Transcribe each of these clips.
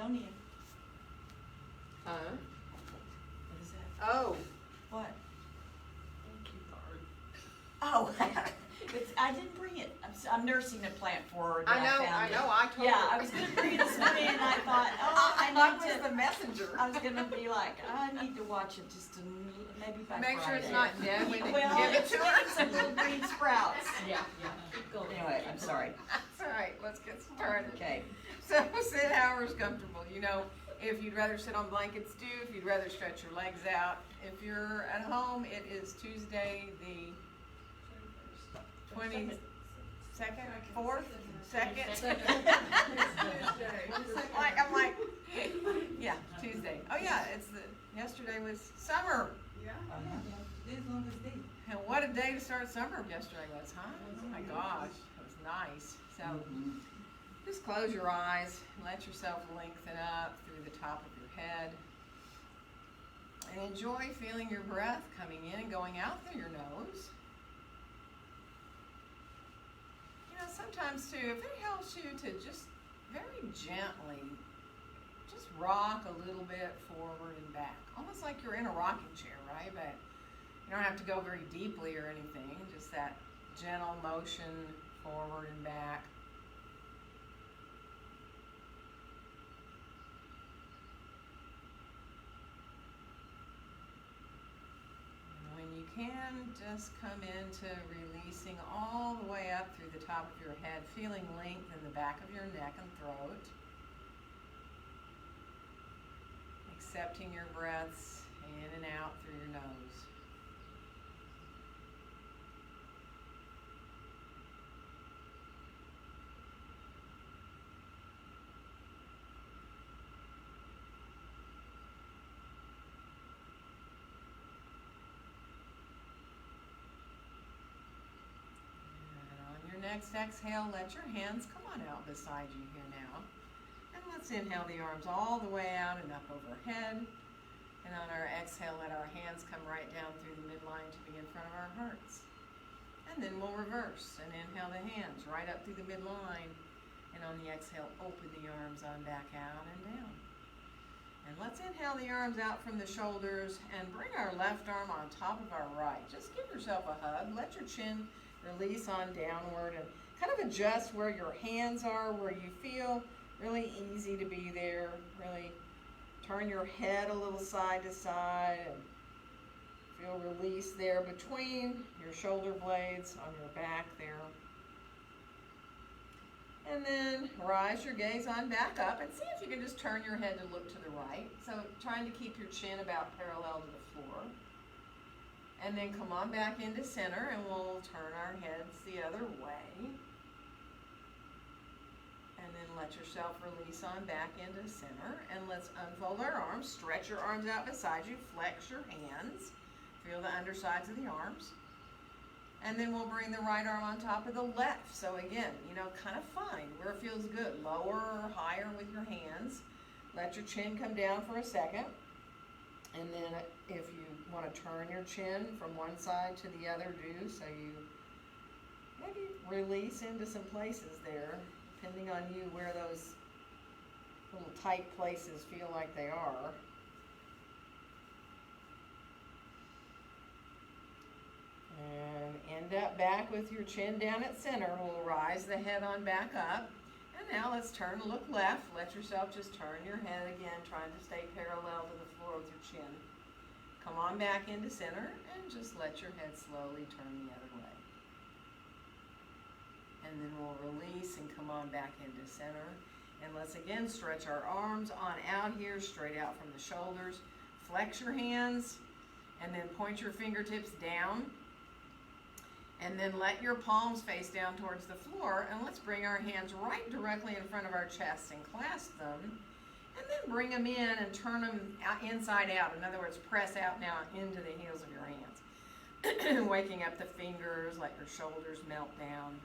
Caledonian. Huh? What is that? Oh. What? Thank you, Barb. Oh, I didn't bring it. I'm nursing a plant for her. I know, I told Yeah, her. I was going to bring it this morning and I thought, I was the messenger. I was going to be like, I need to watch it just to maybe by Make Friday. sure it's not dead when you Well, give it it's to her. getting some little green sprouts. Yeah, keep going. Anyway, I'm sorry. That's all right, let's get started. Okay. So sit however's comfortable. You know, if you'd rather sit on blankets, do. If you'd rather stretch your legs out. If you're at home, it is Tuesday the 22nd, 4th, 2nd. I'm like, yeah, Tuesday. Oh yeah, yesterday was summer. Yeah. Today's longest day. And what a day to start summer yesterday was, huh? Oh my gosh, it was nice. So just close your eyes and let yourself lengthen up through the top of your head. And enjoy feeling your breath coming in and going out through your nose. You know, sometimes too, if it helps you to just very gently just rock a little bit forward and back, almost like you're in a rocking chair, right? But you don't have to go very deeply or anything, just that gentle motion forward and back. And when you can, just come into releasing all the way up through the top of your head, feeling length in the back of your neck and throat. Accepting your breaths in and out through your nose. Next exhale, let your hands come on out beside you here now. And let's inhale the arms all the way out and up overhead. And on our exhale, let our hands come right down through the midline to be in front of our hearts. And then we'll reverse and inhale the hands right up through the midline. And on the exhale, open the arms on back out and down. And let's inhale the arms out from the shoulders and bring our left arm on top of our right. Just give yourself a hug. Let your chin release on downward and kind of adjust where your hands are, where you feel really easy to be there. Really turn your head a little side to side and feel release there between your shoulder blades on your back there. And then rise your gaze on back up and see if you can just turn your head to look to the right. So trying to keep your chin about parallel to the floor. And then come on back into center and we'll turn our heads the other way. And then let yourself release on back into center. And let's unfold our arms. Stretch your arms out beside you. Flex your hands. Feel the undersides of the arms. And then we'll bring the right arm on top of the left. So again, you know, kind of find where it feels good. Lower or higher with your hands. Let your chin come down for a second. And then if you want to turn your chin from one side to the other, do. So you maybe release into some places there, depending on you where those little tight places feel like they are. And end up back with your chin down at center. We'll rise the head on back up. And now let's turn, look left. Let yourself just turn your head again, trying to stay parallel to the floor with your chin. Come on back into center and just let your head slowly turn the other way. And then we'll release and come on back into center. And let's again stretch our arms on out here, straight out from the shoulders. Flex your hands and then point your fingertips down. And then let your palms face down towards the floor. And let's bring our hands right directly in front of our chest and clasp them. And then bring them in and turn them inside out. In other words, press out now into the heels of your hands. Waking up the fingers, let your shoulders melt down.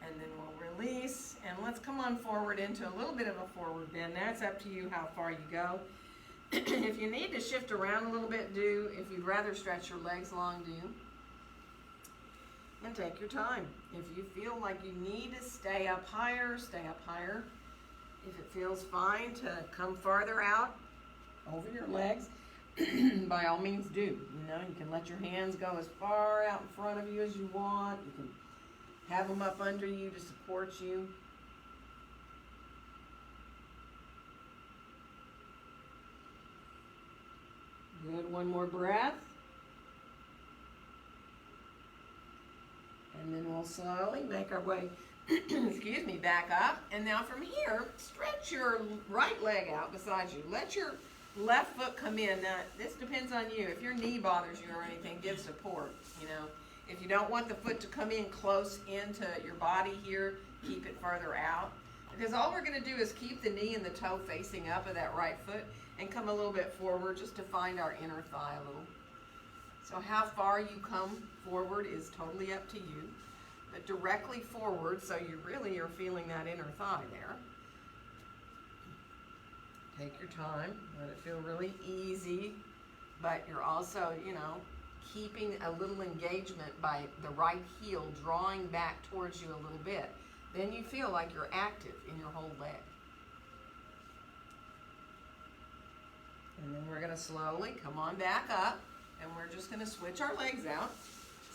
And then we'll release. And let's come on forward into a little bit of a forward bend. That's up to you how far you go. If you need to shift around a little bit, do. If you'd rather stretch your legs long, do. And take your time. If you feel like you need to stay up higher, stay up higher. If it feels fine to come farther out over your legs, by all means do. You know, you can let your hands go as far out in front of you as you want. You can have them up under you to support you. Good, one more breath. And then we'll slowly make our way, excuse me, back up. And now from here, stretch your right leg out beside you. Let your left foot come in. Now, this depends on you. If your knee bothers you or anything, give support, you know. If you don't want the foot to come in close into your body here, keep it further out. Because all we're going to do is keep the knee and the toe facing up of that right foot and come a little bit forward just to find our inner thigh a little. So how far you come forward is totally up to you. But directly forward, so you really are feeling that inner thigh there. Take your time, let it feel really easy, but you're also, you know, keeping a little engagement by the right heel drawing back towards you a little bit. Then you feel like you're active in your whole leg. And then we're going to slowly come on back up, and we're just going to switch our legs out.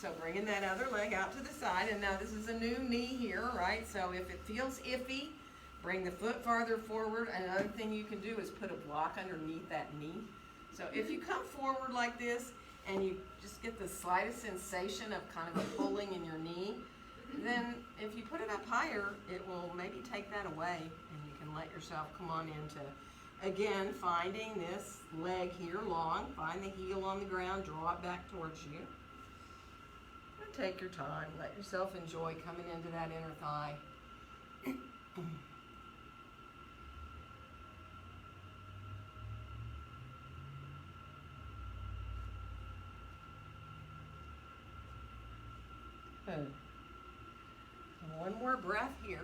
So bringing that other leg out to the side, and now this is a new knee here, right? So if it feels iffy, bring the foot farther forward. Another thing you can do is put a block underneath that knee. So if you come forward like this, and you just get the slightest sensation of kind of a pulling in your knee, then if you put it up higher, it will maybe take that away, and you can let yourself come on into, again, finding this leg here long, find the heel on the ground, draw it back towards you. And take your time, let yourself enjoy coming into that inner thigh. Good. One more breath here.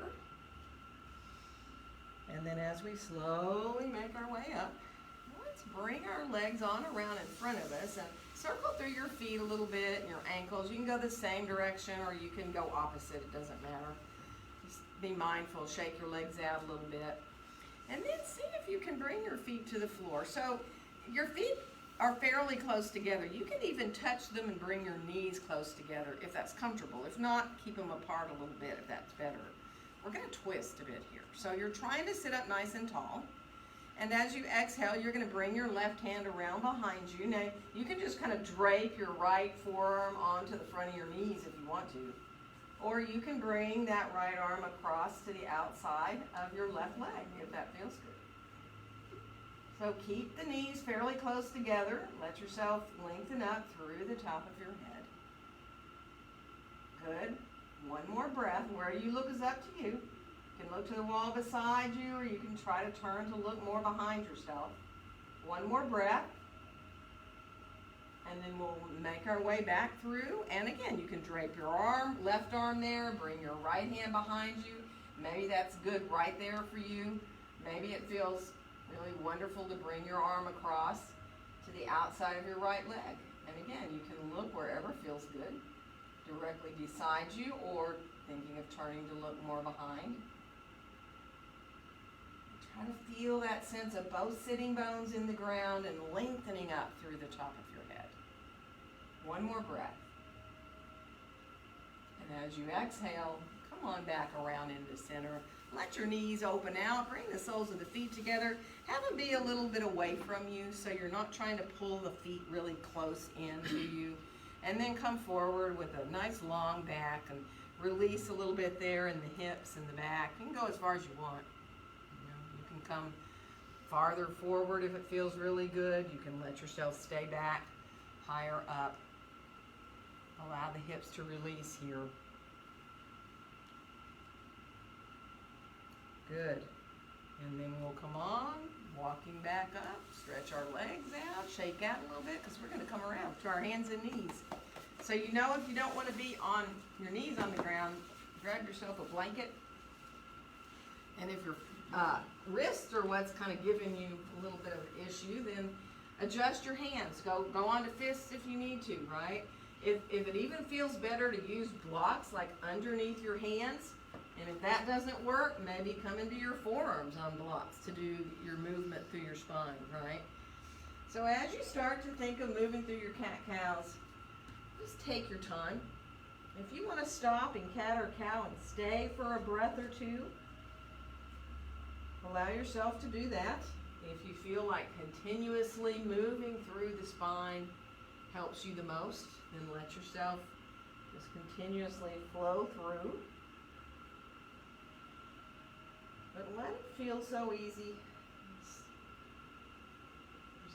And then as we slowly make our way up, let's bring our legs on around in front of us and circle through your feet a little bit and your ankles. You can go the same direction or you can go opposite, it doesn't matter. Just be mindful, shake your legs out a little bit. And then see if you can bring your feet to the floor. So your feet are fairly close together. You can even touch them and bring your knees close together if that's comfortable. If not, keep them apart a little bit if that's better. We're going to twist a bit here. So you're trying to sit up nice and tall. And as you exhale, you're going to bring your left hand around behind you. Now, you can just kind of drape your right forearm onto the front of your knees if you want to. Or you can bring that right arm across to the outside of your left leg if that feels good. So keep the knees fairly close together. Let yourself lengthen up through the top of your head. Good. One more breath. Where you look is up to you. You can look to the wall beside you, or you can try to turn to look more behind yourself. One more breath. And then we'll make our way back through. And again, you can drape your arm, left arm there, bring your right hand behind you. Maybe that's good right there for you. Maybe it feels really wonderful to bring your arm across to the outside of your right leg. And again, you can look wherever feels good, directly beside you or thinking of turning to look more behind. Try to feel that sense of both sitting bones in the ground and lengthening up through the top of your head. One more breath. And as you exhale, come on back around into center. Let your knees open out. Bring the soles of the feet together. Have them be a little bit away from you so you're not trying to pull the feet really close into you. And then come forward with a nice long back and release a little bit there in the hips and the back. You can go as far as you want. You can come farther forward if it feels really good. You can let yourself stay back, higher up. Allow the hips to release here. Good. And then we'll come on, walking back up, stretch our legs out, shake out a little bit because we're going to come around to our hands and knees. So you know if you don't want to be on your knees on the ground, grab yourself a blanket. And if your wrists are what's kind of giving you a little bit of an issue, then adjust your hands. Go on to fists if you need to, right? If it even feels better to use blocks like underneath your hands, And if that doesn't work, maybe come into your forearms on blocks to do your movement through your spine, right? So as you start to think of moving through your cat-cows, just take your time. If you want to stop in cat or cow and stay for a breath or two, allow yourself to do that. If you feel like continuously moving through the spine helps you the most, then let yourself just continuously flow through. But let it feel so easy.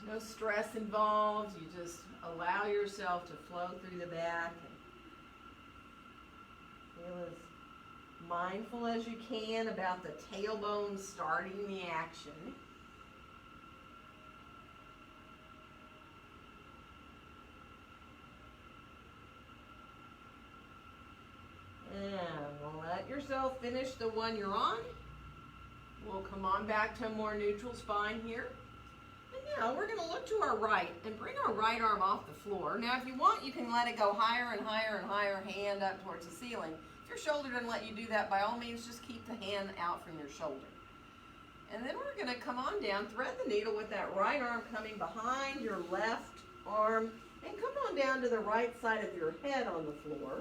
There's no stress involved. You just allow yourself to flow through the back and feel as mindful as you can about the tailbone starting the action. And let yourself finish the one you're on. We'll come on back to a more neutral spine here. And now we're going to look to our right and bring our right arm off the floor. Now if you want, you can let it go higher and higher and higher, hand up towards the ceiling. If your shoulder doesn't let you do that, by all means, just keep the hand out from your shoulder. And then we're going to come on down, thread the needle with that right arm coming behind your left arm, and come on down to the right side of your head on the floor.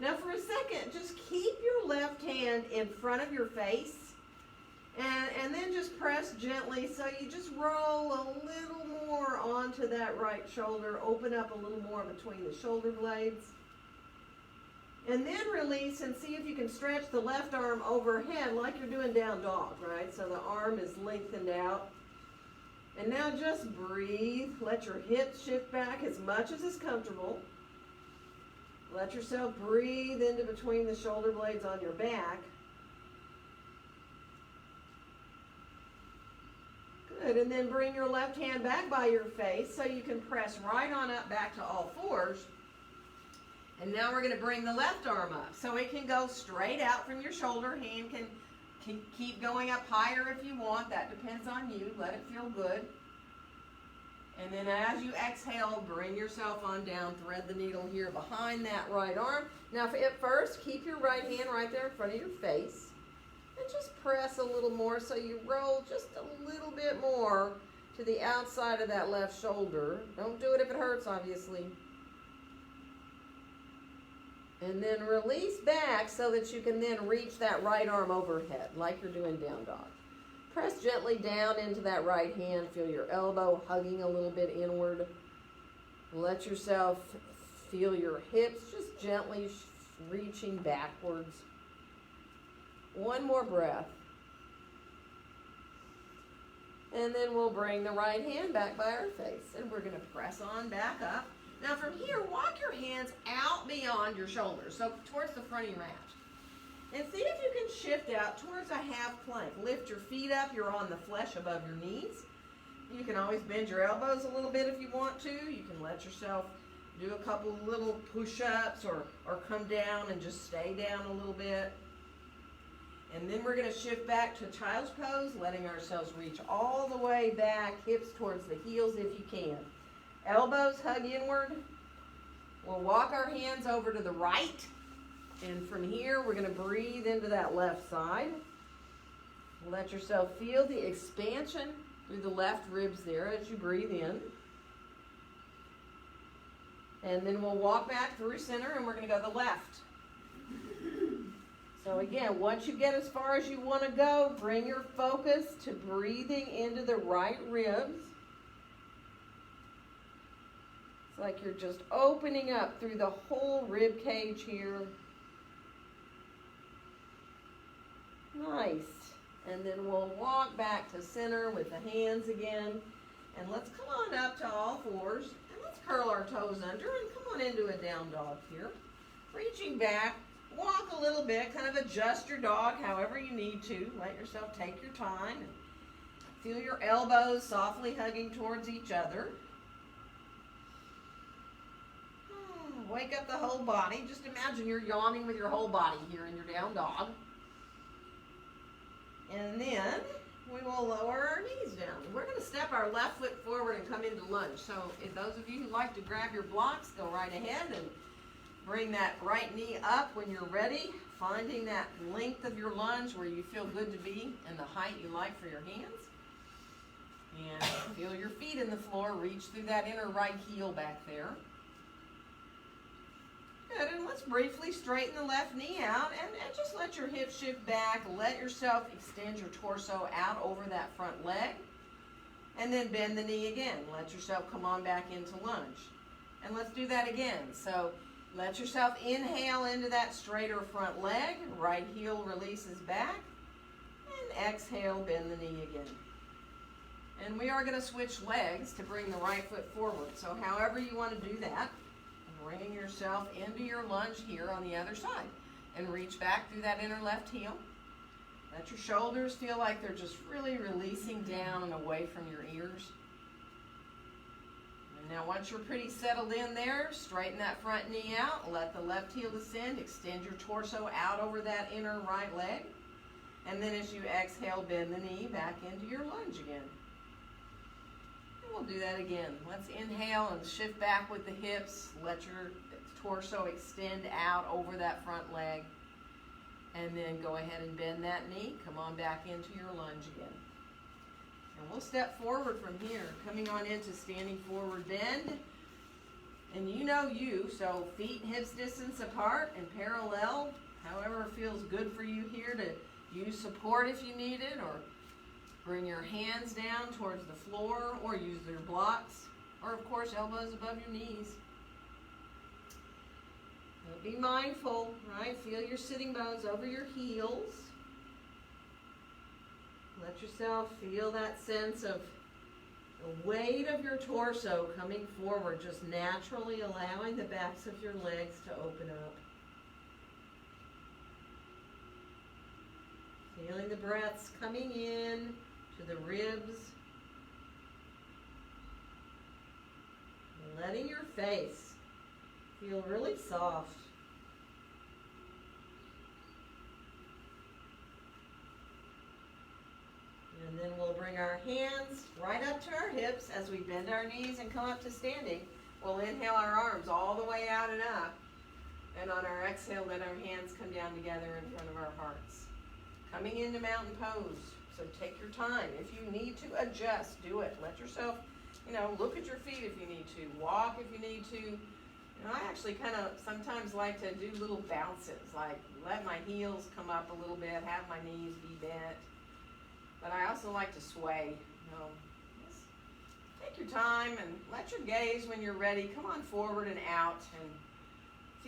Now for a second, just keep your left hand in front of your face, and then just press gently so you just roll a little more onto that right shoulder, open up a little more between the shoulder blades. And then release and see if you can stretch the left arm overhead like you're doing down dog, right? So the arm is lengthened out. And now just breathe. Let your hips shift back as much as is comfortable. Let yourself breathe into between the shoulder blades on your back. Good, and then bring your left hand back by your face so you can press right on up back to all fours. And now we're going to bring the left arm up so it can go straight out from your shoulder. Hand can keep going up higher if you want. That depends on you. Let it feel good. And then as you exhale, bring yourself on down. Thread the needle here behind that right arm. Now at first, keep your right hand right there in front of your face. And just press a little more so you roll just a little bit more to the outside of that left shoulder. Don't do it if it hurts, obviously. And then release back so that you can then reach that right arm overhead like you're doing down dog. Press gently down into that right hand. Feel your elbow hugging a little bit inward. Let yourself feel your hips just gently reaching backwards. One more breath. And then we'll bring the right hand back by our face. And we're going to press on back up. Now from here, walk your hands out beyond your shoulders, so towards the front of your mat. And see if you can shift out towards a half plank. Lift your feet up, you're on the flesh above your knees. You can always bend your elbows a little bit if you want to. You can let yourself do a couple little push-ups or come down and just stay down a little bit. And then we're going to shift back to child's pose, letting ourselves reach all the way back, hips towards the heels if you can. Elbows hug inward. We'll walk our hands over to the right. And from here, we're going to breathe into that left side. Let yourself feel the expansion through the left ribs there as you breathe in. And then we'll walk back through center, and we're going to go to the left. So again, once you get as far as you want to go, bring your focus to breathing into the right ribs. Like you're just opening up through the whole rib cage here. Nice. And then we'll walk back to center with the hands again. And let's come on up to all fours. And let's curl our toes under and come on into a down dog here. Reaching back, walk a little bit, kind of adjust your dog however you need to. Let yourself take your time. And feel your elbows softly hugging towards each other. Wake up the whole body. Just imagine you're yawning with your whole body here in your down dog. And then we will lower our knees down. We're going to step our left foot forward and come into lunge. So if those of you who like to grab your blocks, go right ahead and Bring that right knee up when you're ready, finding that length of your lunge where you feel good to be and the height you like for your hands. And feel your feet in the floor, reach through that inner right heel back there. Good, and let's briefly straighten the left knee out and just let your hips shift back. Let yourself extend your torso out over that front leg. And then bend the knee again. Let yourself come on back into lunge. And let's do that again. So let yourself inhale into that straighter front leg. Right heel releases back. And exhale, bend the knee again. And we are going to switch legs to bring the right foot forward. So however you want to do that, bringing yourself into your lunge here on the other side. And reach back through that inner left heel. Let your shoulders feel like they're just really releasing down and away from your ears. And now once you're pretty settled in there, straighten that front knee out. Let the left heel descend. Extend your torso out over that inner right leg. And then as you exhale, bend the knee back into your lunge again. And we'll do that again. Let's inhale and shift back with the hips. Let your torso extend out over that front leg. And then go ahead and bend that knee. Come on back into your lunge again. And we'll step forward from here, coming on into standing forward bend. And you know you, so feet hips distance apart and parallel, however feels good for you here to use support if you need it, or bring your hands down towards the floor, or use your blocks, or of course elbows above your knees. Be mindful, right? Feel your sitting bones over your heels. Let yourself feel that sense of the weight of your torso coming forward, just naturally allowing the backs of your legs to open up. Feeling the breaths coming in to the ribs. Letting your face feel really soft. And then we'll bring our hands right up to our hips as we bend our knees and come up to standing. We'll inhale our arms all the way out and up. And on our exhale, let our hands come down together in front of our hearts. Coming into mountain pose. So take your time. If you need to adjust, do it. Let yourself, look at your feet if you need to. Walk if you need to. I actually kind of sometimes like to do little bounces, like let my heels come up a little bit, have my knees be bent. But I also like to sway. Just take your time and let your gaze, when you're ready, come on forward and out, and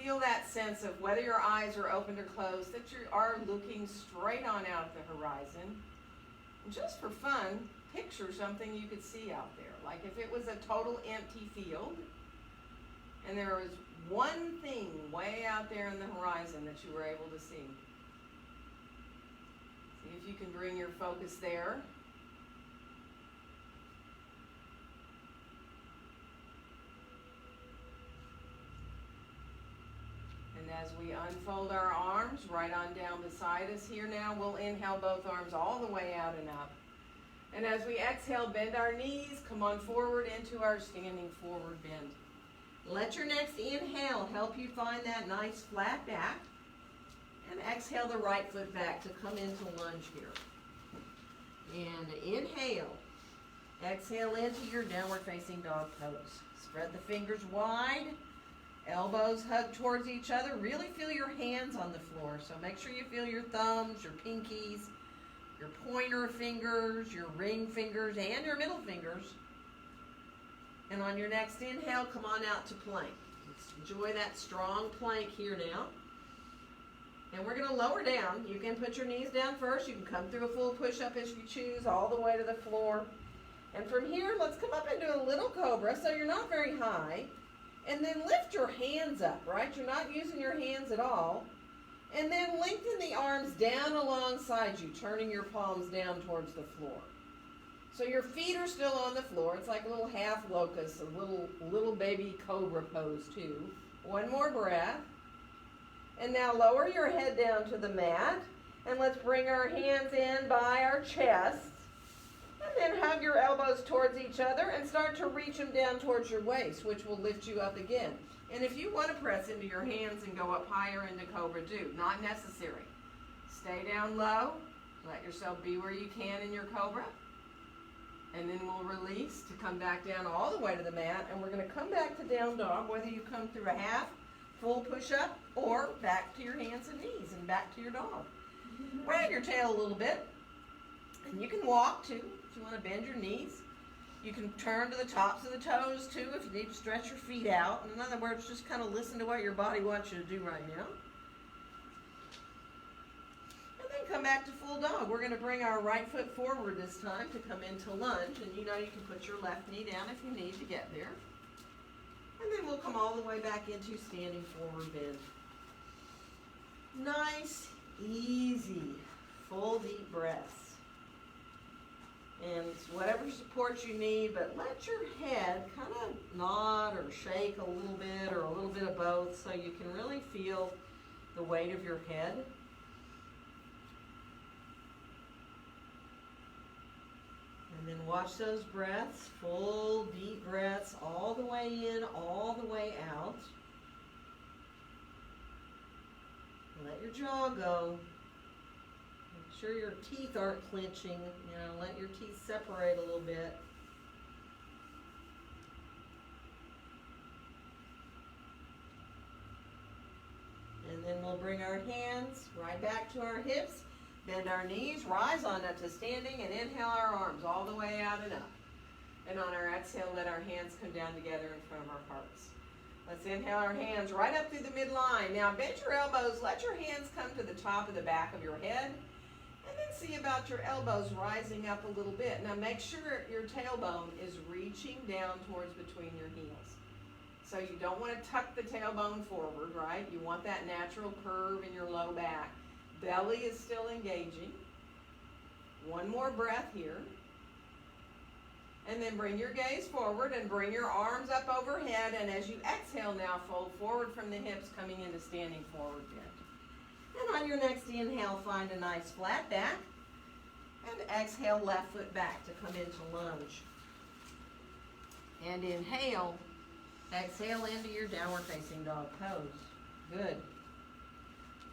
feel that sense of whether your eyes are opened or closed, that you are looking straight on out at the horizon. And just for fun, picture something you could see out there. Like if it was a total empty field, and there was one thing way out there in the horizon that you were able to see. See if you can bring your focus there. And as we unfold our arms right on down beside us here now, we'll inhale both arms all the way out and up. And as we exhale, bend our knees, come on forward into our standing forward bend. Let your next inhale help you find that nice flat back. And exhale the right foot back to come into lunge here. And inhale. Exhale into your downward facing dog pose. Spread the fingers wide. Elbows hug towards each other. Really feel your hands on the floor. So make sure you feel your thumbs, your pinkies, your pointer fingers, your ring fingers, and your middle fingers. And on your next inhale, come on out to plank. Let's enjoy that strong plank here now. And we're going to lower down. You can put your knees down first. You can come through a full push-up as you choose, all the way to the floor. And from here, let's come up into a little cobra, so you're not very high. And then lift your hands up, right? You're not using your hands at all. And then lengthen the arms down alongside you, turning your palms down towards the floor. So your feet are still on the floor. It's like a little half locust, a little baby cobra pose too. One more breath. And now lower your head down to the mat. And let's bring our hands in by our chests. And then hug your elbows towards each other and start to reach them down towards your waist, which will lift you up again. And if you want to press into your hands and go up higher into Cobra, do. Not necessary. Stay down low. Let yourself be where you can in your Cobra. And then we'll release to come back down all the way to the mat. And we're going to come back to down dog, whether you come through a half, full push-up, or back to your hands and knees and back to your dog. Wag your tail a little bit. And you can walk too, if you want to bend your knees. You can turn to the tops of the toes too if you need to stretch your feet out. In other words, just kind of listen to what your body wants you to do right now. And then come back to full dog. We're going to bring our right foot forward this time to come into lunge. And you know you can put your left knee down if you need to get there. And then we'll come all the way back into standing forward bend. Nice, easy, full deep breaths. And whatever support you need, but let your head kind of nod or shake a little bit or a little bit of both so you can really feel the weight of your head. And then watch those breaths, full deep breaths all the way in, all the way out. Let your jaw go. Make sure your teeth aren't clenching. Let your teeth separate a little bit. And then we'll bring our hands right back to our hips, bend our knees, rise on up to standing, and inhale our arms all the way out and up. And on our exhale, let our hands come down together in front of our hearts. Let's inhale our hands right up through the midline. Now bend your elbows, let your hands come to the top of the back of your head. And then see about your elbows rising up a little bit. Now make sure your tailbone is reaching down towards between your heels. So you don't want to tuck the tailbone forward, right? You want that natural curve in your low back. Belly is still engaging. One more breath here. And then bring your gaze forward and bring your arms up overhead. And as you exhale now, fold forward from the hips, coming into standing forward bend. And on your next inhale, find a nice flat back. And exhale, left foot back to come into lunge. And inhale, exhale into your downward facing dog pose. Good.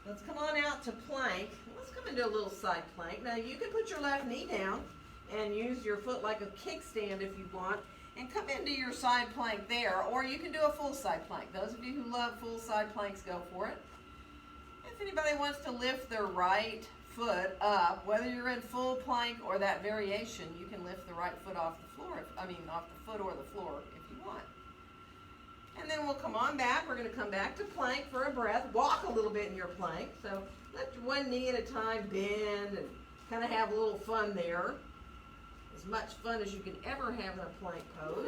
Let's come on out to plank. Let's come into a little side plank. Now you can put your left knee down and use your foot like a kickstand if you want. And come into your side plank there. Or you can do a full side plank. Those of you who love full side planks, go for it. If anybody wants to lift their right foot up, whether you're in full plank or that variation, you can lift the right foot off the floor, off the foot or the floor if you want. And then we'll come on back. We're going to come back to plank for a breath. Walk a little bit in your plank. So let one knee at a time bend and kind of have a little fun there. As much fun as you can ever have in a plank pose.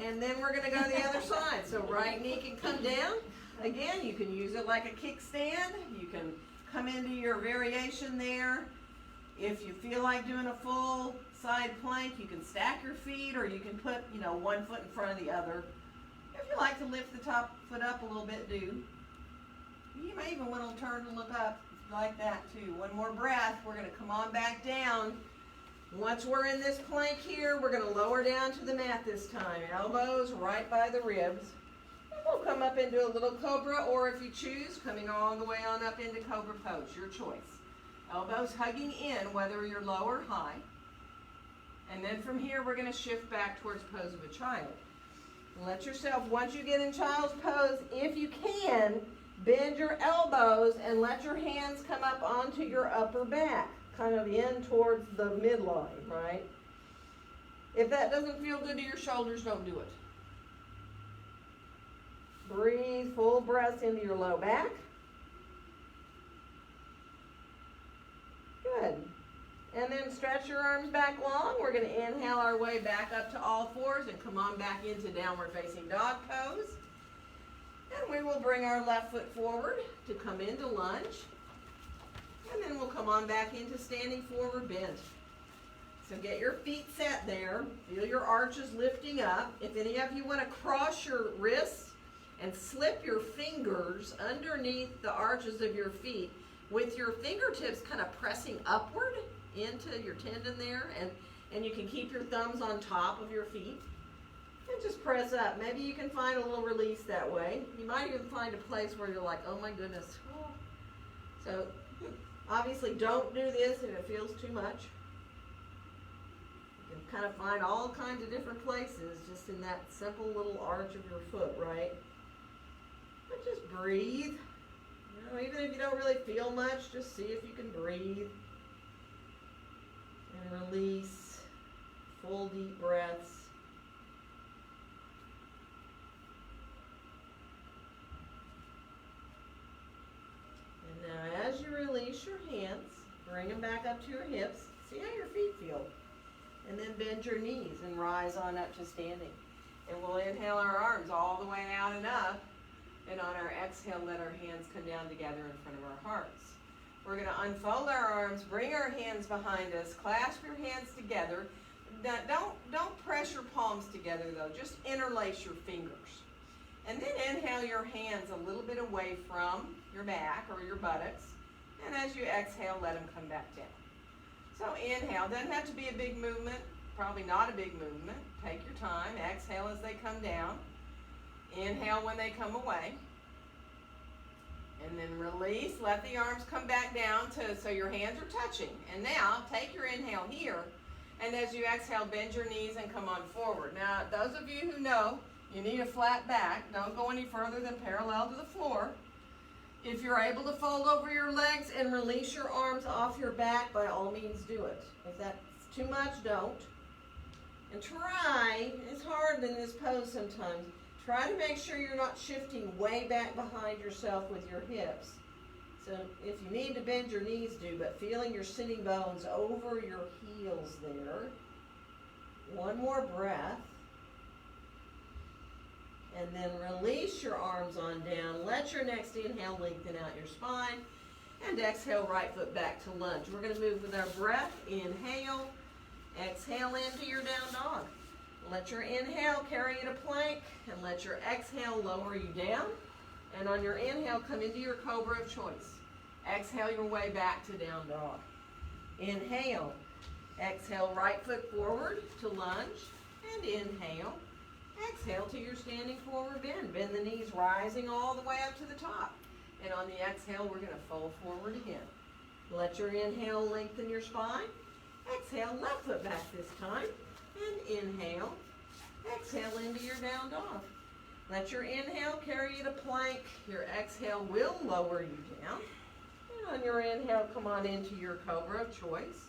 And then we're going to go to the other side. So right knee can come down. Again, you can use it like a kickstand. You can come into your variation there. If you feel like doing a full side plank, you can stack your feet or you can put, one foot in front of the other. If you like to lift the top foot up a little bit, do. You may even want to turn and look up like that too. One more breath. We're going to come on back down. Once we're in this plank here, we're going to lower down to the mat this time. Elbows right by the ribs. We'll come up into a little cobra, or if you choose, coming all the way on up into cobra pose, your choice. Elbows hugging in, whether you're low or high. And then from here, we're going to shift back towards pose of a child. Let yourself, once you get in child's pose, if you can, bend your elbows and let your hands come up onto your upper back, kind of in towards the midline, right? If that doesn't feel good to your shoulders, don't do it. Breathe full breaths into your low back. Good. And then stretch your arms back long. We're going to inhale our way back up to all fours and come on back into downward facing dog pose. And we will bring our left foot forward to come into lunge. And then we'll come on back into standing forward bend. So get your feet set there. Feel your arches lifting up. If any of you want to cross your wrists and slip your fingers underneath the arches of your feet with your fingertips kind of pressing upward into your tendon there, and you can keep your thumbs on top of your feet. And just press up. Maybe you can find a little release that way. You might even find a place where you're like, oh my goodness. So obviously don't do this if it feels too much. You can kind of find all kinds of different places just in that simple little arch of your foot, right? But just breathe. You know, even if you don't really feel much, just see if you can breathe. And release. Full deep breaths. And now as you release your hands, bring them back up to your hips. See how your feet feel. And then bend your knees and rise on up to standing. And we'll inhale our arms all the way out and up. And on our exhale, let our hands come down together in front of our hearts. We're going to unfold our arms, bring our hands behind us, clasp your hands together. Don't press your palms together though, just interlace your fingers. And then inhale your hands a little bit away from your back or your buttocks. And as you exhale, let them come back down. So inhale, doesn't have to be a big movement, probably not a big movement. Take your time, exhale as they come down. Inhale when they come away. And then release, let the arms come back down so your hands are touching. And now, take your inhale here, and as you exhale, bend your knees and come on forward. Now, those of you who know you need a flat back, don't go any further than parallel to the floor. If you're able to fold over your legs and release your arms off your back, by all means do it. If that's too much, don't. And try, it's hard in this pose sometimes, try to make sure you're not shifting way back behind yourself with your hips. So if you need to bend your knees, do, but feeling your sitting bones over your heels there. One more breath. And then release your arms on down. Let your next inhale lengthen out your spine. And exhale, right foot back to lunge. We're going to move with our breath. Inhale. Exhale into your down dog. Let your inhale carry you to plank, and let your exhale lower you down. And on your inhale, come into your cobra of choice. Exhale your way back to down dog. Inhale. Exhale, right foot forward to lunge. And inhale. Exhale to your standing forward bend. Bend the knees, rising all the way up to the top. And on the exhale, we're going to fold forward again. Let your inhale lengthen your spine. Exhale, left foot back this time. And inhale. Exhale into your down dog. Let your inhale carry you to plank. Your exhale will lower you down. And on your inhale, come on into your cobra of choice.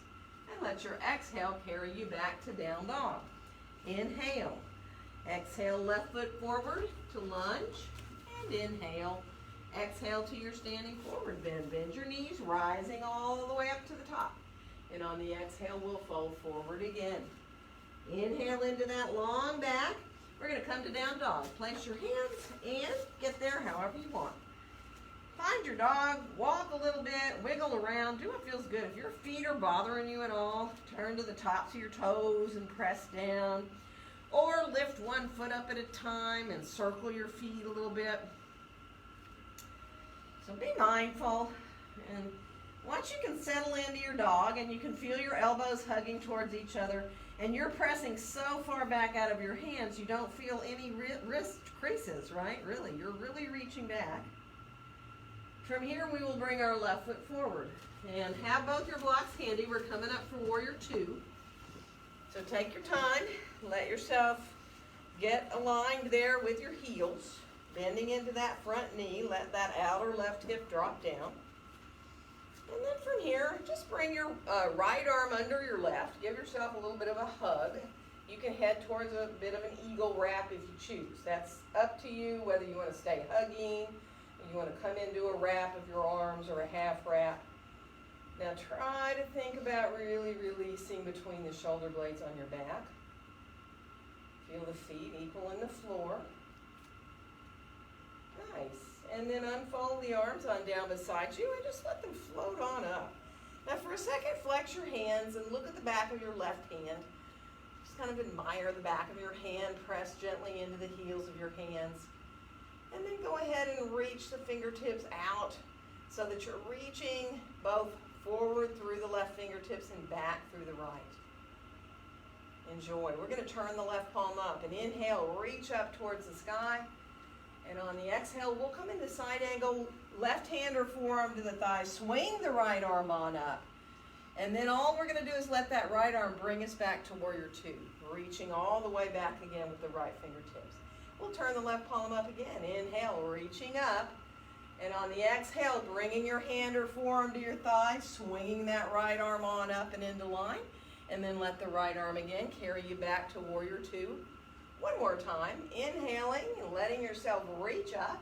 And let your exhale carry you back to down dog. Inhale. Exhale, left foot forward to lunge. And inhale. Exhale to your standing forward bend. Bend your knees, rising all the way up to the top. And on the exhale, we'll fold forward again. Inhale into that long back. We're going to come to down dog. Place your hands and get there however you want. Find your dog, walk a little bit, wiggle around, do what feels good. If your feet are bothering you at all, turn to the tops of your toes and press down. Or lift one foot up at a time and circle your feet a little bit. So be mindful. And once you can settle into your dog and you can feel your elbows hugging towards each other, and you're pressing so far back out of your hands, you don't feel any wrist creases, right? Really, you're really reaching back. From here, we will bring our left foot forward. And have both your blocks handy. We're coming up for Warrior 2. So take your time. Let yourself get aligned there with your heels. Bending into that front knee. Let that outer left hip drop down. And then from here, just bring your right arm under your left. Give yourself a little bit of a hug. You can head towards a bit of an eagle wrap if you choose. That's up to you whether you want to stay hugging, or you want to come into a wrap of your arms or a half wrap. Now try to think about really releasing between the shoulder blades on your back. Feel the feet equal in the floor. Nice. And then unfold the arms on down beside you and just let them float on up. Now for a second, flex your hands and look at the back of your left hand. Just kind of admire the back of your hand. Press gently into the heels of your hands. And then go ahead and reach the fingertips out so that you're reaching both forward through the left fingertips and back through the right. enjoy. We're going to turn the left palm up and inhale, reach up towards the sky. And on the exhale, we'll come into side angle, left hand or forearm to the thigh, swing the right arm on up. And then all we're going to do is let that right arm bring us back to warrior two, reaching all the way back again with the right fingertips. We'll turn the left palm up again. Inhale, reaching up. And on the exhale, bringing your hand or forearm to your thigh, swinging that right arm on up and into line. And then let the right arm again carry you back to warrior two. One more time. Inhaling and letting yourself reach up.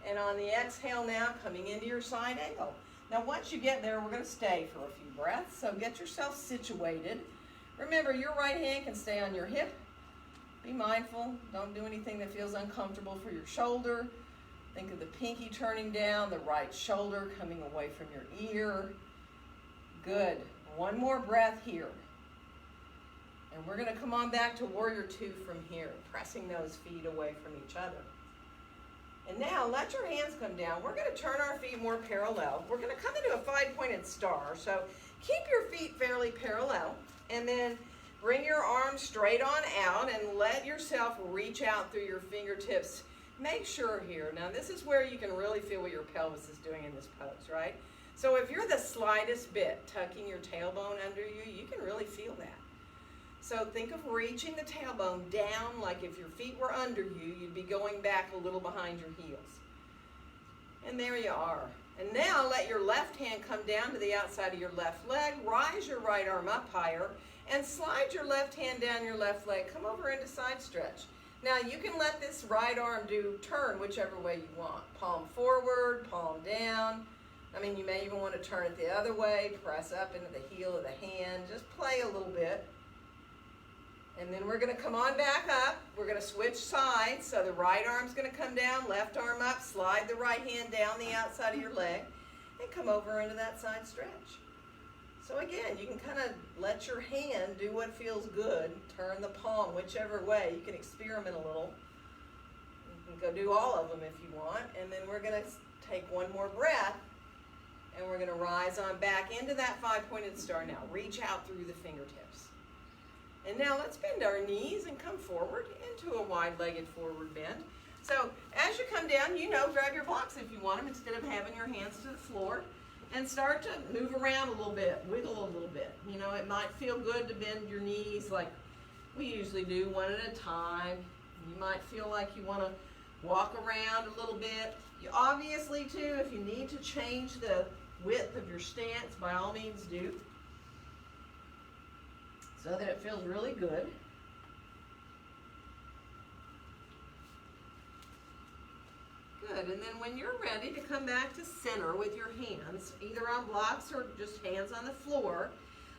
And on the exhale now, coming into your side angle. Now once you get there, we're going to stay for a few breaths. So get yourself situated. Remember, your right hand can stay on your hip. Be mindful. Don't do anything that feels uncomfortable for your shoulder. Think of the pinky turning down, the right shoulder coming away from your ear. Good. One more breath here. And we're going to come on back to warrior two from here, pressing those feet away from each other. And now let your hands come down. We're going to turn our feet more parallel. We're going to come into a five-pointed star. So keep your feet fairly parallel. And then bring your arms straight on out and let yourself reach out through your fingertips. Make sure here, now this is where you can really feel what your pelvis is doing in this pose, right? So if you're the slightest bit tucking your tailbone under you, you can really feel that. So think of reaching the tailbone down like if your feet were under you, you'd be going back a little behind your heels. And there you are. And now let your left hand come down to the outside of your left leg, rise your right arm up higher, and slide your left hand down your left leg. Come over into side stretch. Now you can let this right arm turn whichever way you want. Palm forward, palm down. I mean, you may even want to turn it the other way, press up into the heel of the hand. Just play a little bit. And then we're going to come on back up. We're going to switch sides. So the right arm's going to come down, left arm up, slide the right hand down the outside of your leg, and come over into that side stretch. So again, you can kind of let your hand do what feels good. Turn the palm whichever way. You can experiment a little. You can go do all of them if you want. And then we're going to take one more breath. And we're going to rise on back into that five-pointed star now. Reach out through the fingertips. And now let's bend our knees and come forward into a wide-legged forward bend. So as you come down, grab your blocks if you want them instead of having your hands to the floor. And start to move around a little bit, wiggle a little bit. It might feel good to bend your knees like we usually do, one at a time. You might feel like you want to walk around a little bit. You obviously, too, if you need to change the width of your stance, by all means do, so that it feels really good. Good, and then when you're ready to come back to center with your hands, either on blocks or just hands on the floor,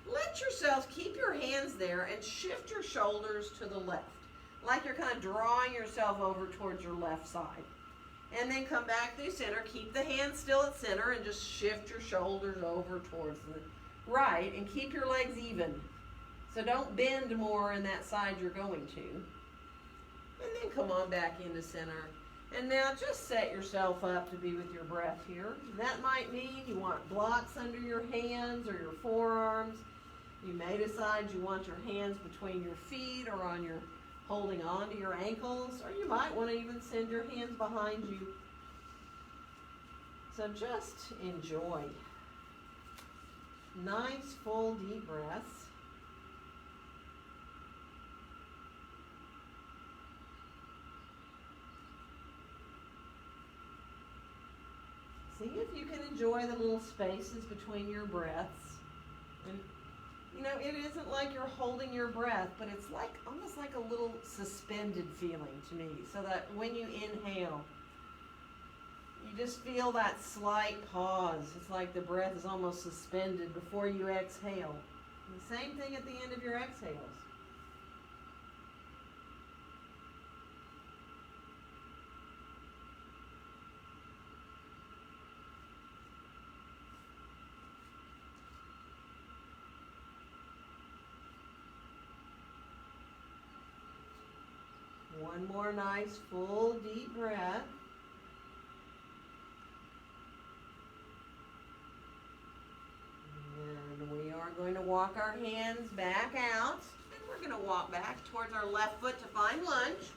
let yourself keep your hands there and shift your shoulders to the left, like you're kind of drawing yourself over towards your left side. And then come back through center, keep the hands still at center and just shift your shoulders over towards the right and keep your legs even. So don't bend more in that side you're going to. And then come on back into center. And now just set yourself up to be with your breath here. That might mean you want blocks under your hands or your forearms. You may decide you want your hands between your feet or holding on to your ankles, or you might want to even send your hands behind you. So just enjoy. Nice, full, deep breaths. See if you can enjoy the little spaces between your breaths. And it isn't like you're holding your breath, but it's like almost like a little suspended feeling to me. So that when you inhale, you just feel that slight pause. It's like the breath is almost suspended before you exhale. And the same thing at the end of your exhales. One more nice, full, deep breath. And we are going to walk our hands back out. And we're we're gonna walk back towards our left foot to find lunge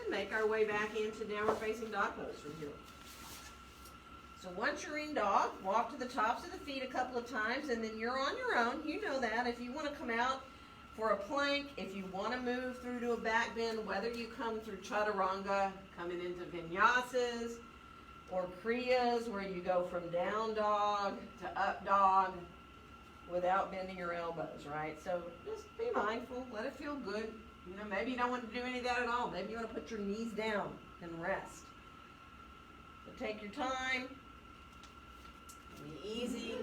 and make our way back into downward facing dog pose from here. So once you're in dog, walk to the tops of the feet a couple of times and then you're on your own. You know that. If you wanna come out for a plank, if you wanna move through to a back bend, whether you come through chaturanga, coming into vinyasas, or kriyas where you go from down dog to up dog without bending your elbows, right? So just be mindful, let it feel good. You know, maybe you don't want to do any of that at all. Maybe you want to put your knees down and rest. So take your time, be easy,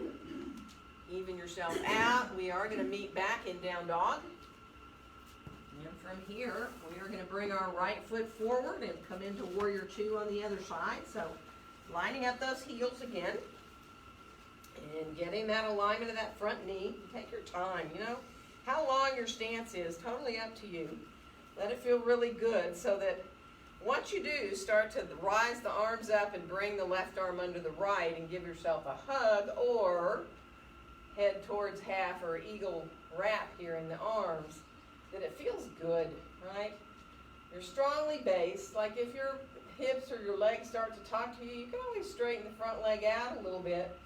even yourself out. We are going to meet back in down dog. And from here, we are going to bring our right foot forward and come into warrior two on the other side. So lining up those heels again and getting that alignment of that front knee. Take your time, you know. How long your stance is, totally up to you. Let it feel really good so that once you do, start to rise the arms up and bring the left arm under the right and give yourself a hug or head towards half or eagle wrap here in the arms, that it feels good, right? You're strongly based. Like if your hips or your legs start to talk to you, you can always straighten the front leg out a little bit,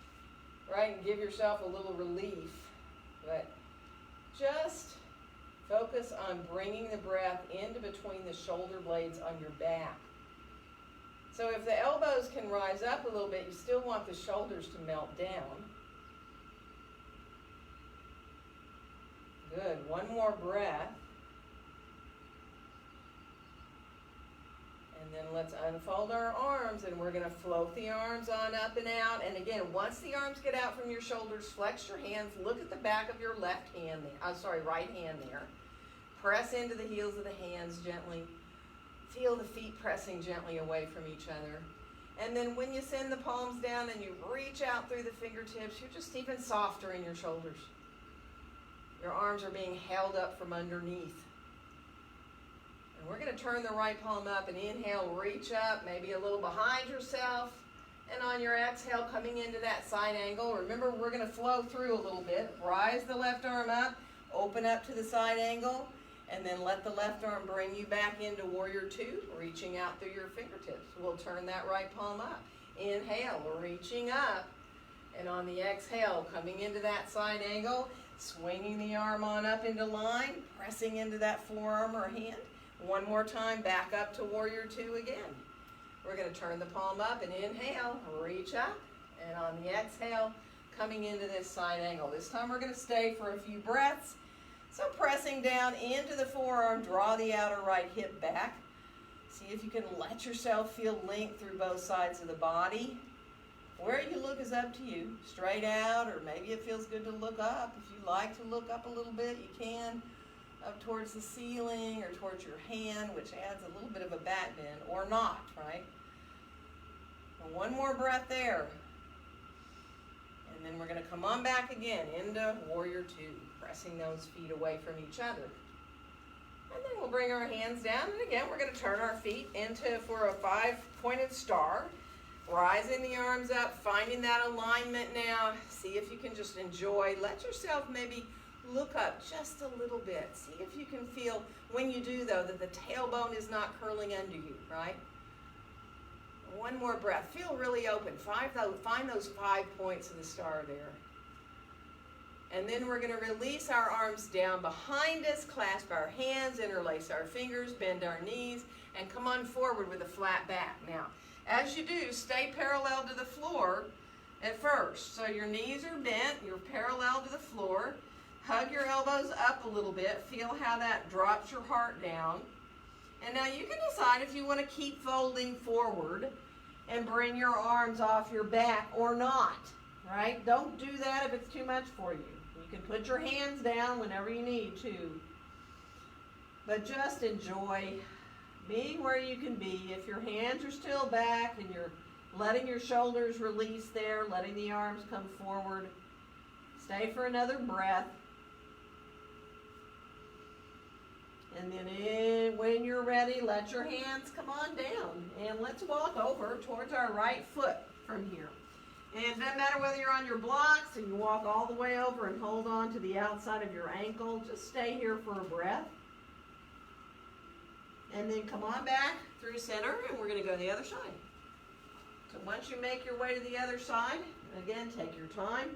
right, and give yourself a little relief. But just focus on bringing the breath into between the shoulder blades on your back. So if the elbows can rise up a little bit, you still want the shoulders to melt down. Good. One more breath. And then let's unfold our arms, and we're going to float the arms on up and out. And again, once the arms get out from your shoulders, flex your hands. Look at the back of your left hand there. Right hand there. Press into the heels of the hands gently. Feel the feet pressing gently away from each other. And then when you send the palms down and you reach out through the fingertips, you're just even softer in your shoulders. Your arms are being held up from underneath. And we're going to turn the right palm up and inhale, reach up, maybe a little behind yourself. And on your exhale, coming into that side angle. Remember, we're going to flow through a little bit. Rise the left arm up, open up to the side angle, and then let the left arm bring you back into warrior two, reaching out through your fingertips. We'll turn that right palm up. Inhale, reaching up. And on the exhale, coming into that side angle, swinging the arm on up into line, pressing into that forearm or hand. One more time, back up to warrior two again. We're going to turn the palm up and inhale, reach up. And on the exhale, coming into this side angle. This time we're going to stay for a few breaths. So pressing down into the forearm, draw the outer right hip back. See if you can let yourself feel length through both sides of the body. Where you look is up to you. Straight out, or maybe it feels good to look up. If you like to look up a little bit, you can. Up towards the ceiling or towards your hand, which adds a little bit of a back bend, or not, right? And one more breath there. And then we're going to come on back again into warrior two, pressing those feet away from each other. And then we'll bring our hands down, and again, we're going to turn our feet for a 5-pointed star. Rising the arms up, finding that alignment now. See if you can just enjoy. Let yourself maybe look up just a little bit. See if you can feel, when you do though, that the tailbone is not curling under you, right? One more breath. Feel really open. Find those 5 points of the star there. And then we're going to release our arms down behind us, clasp our hands, interlace our fingers, bend our knees, and come on forward with a flat back. Now, as you do, stay parallel to the floor at first. So your knees are bent, you're parallel to the floor. Hug your elbows up a little bit. Feel how that drops your heart down. And now you can decide if you want to keep folding forward and bring your arms off your back or not, right? Don't do that if it's too much for you. You can put your hands down whenever you need to. But just enjoy being where you can be. If your hands are still back and you're letting your shoulders release there, letting the arms come forward, stay for another breath. And then when you're ready, let your hands come on down. And let's walk over towards our right foot from here. And it doesn't matter whether you're on your blocks and you walk all the way over and hold on to the outside of your ankle. Just stay here for a breath. And then come on back through center, and we're going to go to the other side. So once you make your way to the other side, again, take your time.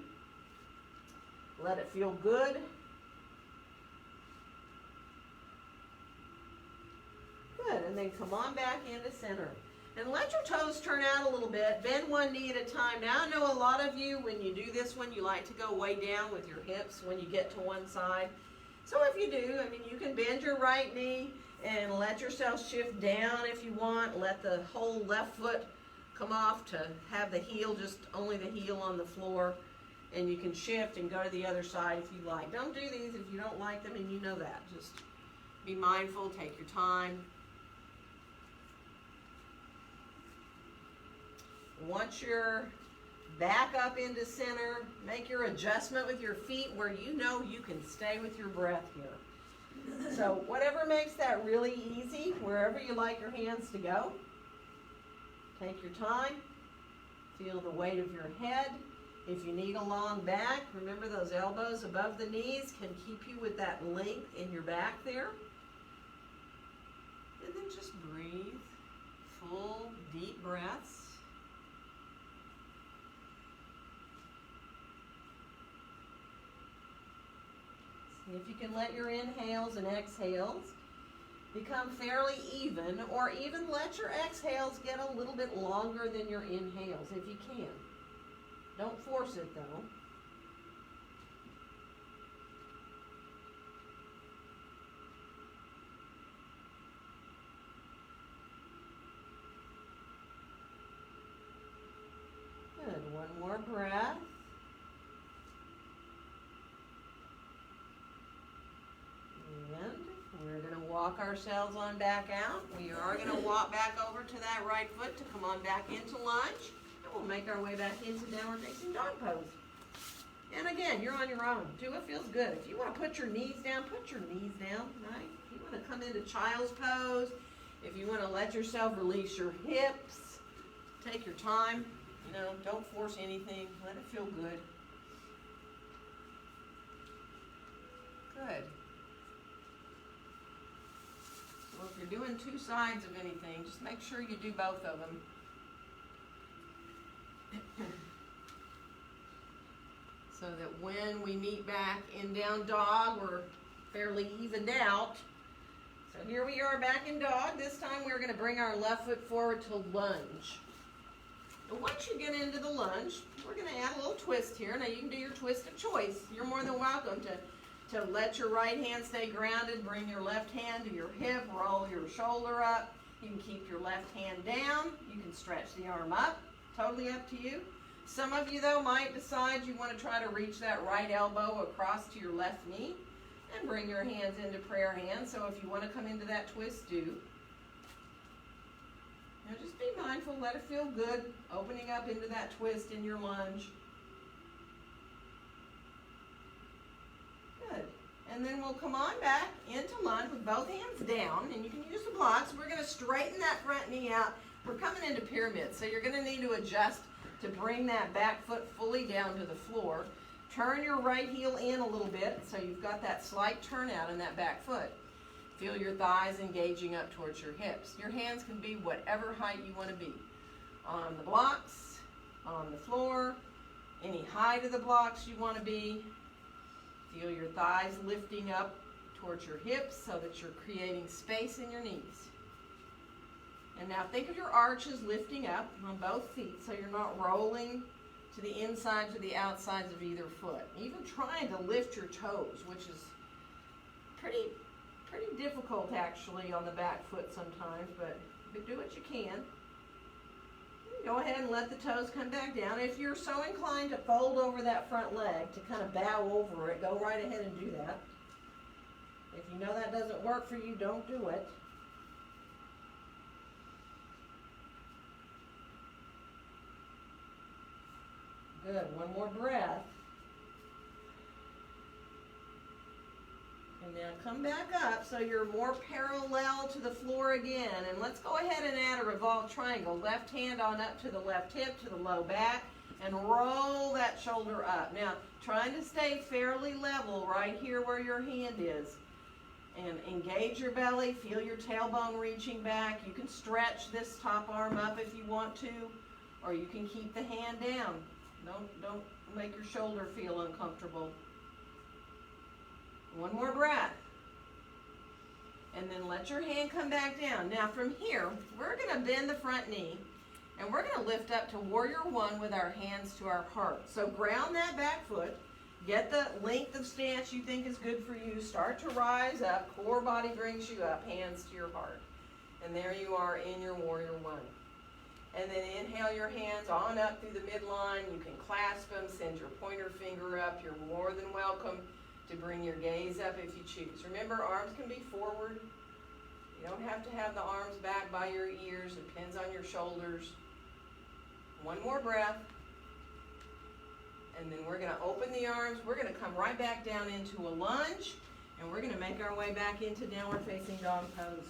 Let it feel good. Good, and then come on back into center. And let your toes turn out a little bit. Bend one knee at a time. Now I know a lot of you, when you do this one, you like to go way down with your hips when you get to one side. So if you do, I mean, you can bend your right knee and let yourself shift down if you want. Let the whole left foot come off to have the heel, just only the heel on the floor. And you can shift and go to the other side if you like. Don't do these if you don't like them, and you know that. Just be mindful, take your time. Once you're back up into center, make your adjustment with your feet where you know you can stay with your breath here. So whatever makes that really easy, wherever you like your hands to go, take your time. Feel the weight of your head. If you need a long back, remember those elbows above the knees can keep you with that length in your back there. And then just breathe, full, deep breaths. See if you can let your inhales and exhales become fairly even, or even let your exhales get a little bit longer than your inhales if you can. Don't force it though. Good, one more breath. And we're going to walk ourselves on back out. We are going to walk back over to that right foot to come on back into lunge. And we'll make our way back into downward facing dog pose. And again, you're on your own. Do what feels good. If you want to put your knees down, put your knees down, right? If you want to come into child's pose, if you want to let yourself release your hips, take your time. You know, don't force anything. Let it feel good. Good. So if you're doing two sides of anything, just make sure you do both of them. So that when we meet back in down dog, we're fairly evened out. So here we are back in dog. This time we're going to bring our left foot forward to lunge. And once you get into the lunge, we're going to add a little twist here. Now you can do your twist of choice. You're more than welcome to let your right hand stay grounded. Bring your left hand to your hip. Roll your shoulder up. You can keep your left hand down. You can stretch the arm up. Totally up to you. Some of you, though, might decide you want to try to reach that right elbow across to your left knee and bring your hands into prayer hands. So if you want to come into that twist, do. Now just be mindful, let it feel good, opening up into that twist in your lunge. Good. And then we'll come on back into lunge with both hands down, and you can use the blocks. We're going to straighten that front knee out. We're coming into pyramid, so you're going to need to adjust to bring that back foot fully down to the floor. Turn your right heel in a little bit so you've got that slight turnout in that back foot. Feel your thighs engaging up towards your hips. Your hands can be whatever height you want to be. On the blocks, on the floor, any height of the blocks you want to be. Feel your thighs lifting up towards your hips so that you're creating space in your knees. And now think of your arches lifting up on both feet so you're not rolling to the inside to the outsides of either foot. Even trying to lift your toes, which is pretty difficult actually on the back foot sometimes, but do what you can. Go ahead and let the toes come back down. If you're so inclined to fold over that front leg, to kind of bow over it, go right ahead and do that. If you know that doesn't work for you, don't do it. Good, one more breath. And now come back up so you're more parallel to the floor again. And let's go ahead and add a revolved triangle. Left hand on up to the left hip, to the low back. and roll that shoulder up. Now, trying to stay fairly level right here where your hand is. And engage your belly, feel your tailbone reaching back. You can stretch this top arm up if you want to, or you can keep the hand down. Don't make your shoulder feel uncomfortable. One more breath. And then let your hand come back down. Now from here, we're gonna bend the front knee, and we're gonna lift up to warrior one with our hands to our heart. So ground that back foot. Get the length of stance you think is good for you. Start to rise up. Core body brings you up. Hands to your heart. And there you are in your warrior one. And then inhale your hands on up through the midline. You can clasp them. Send your pointer finger up. You're more than welcome to bring your gaze up if you choose. Remember, arms can be forward. You don't have to have the arms back by your ears. It depends on your shoulders. One more breath. And then we're going to open the arms. We're going to come right back down into a lunge. And we're going to make our way back into downward facing dog pose.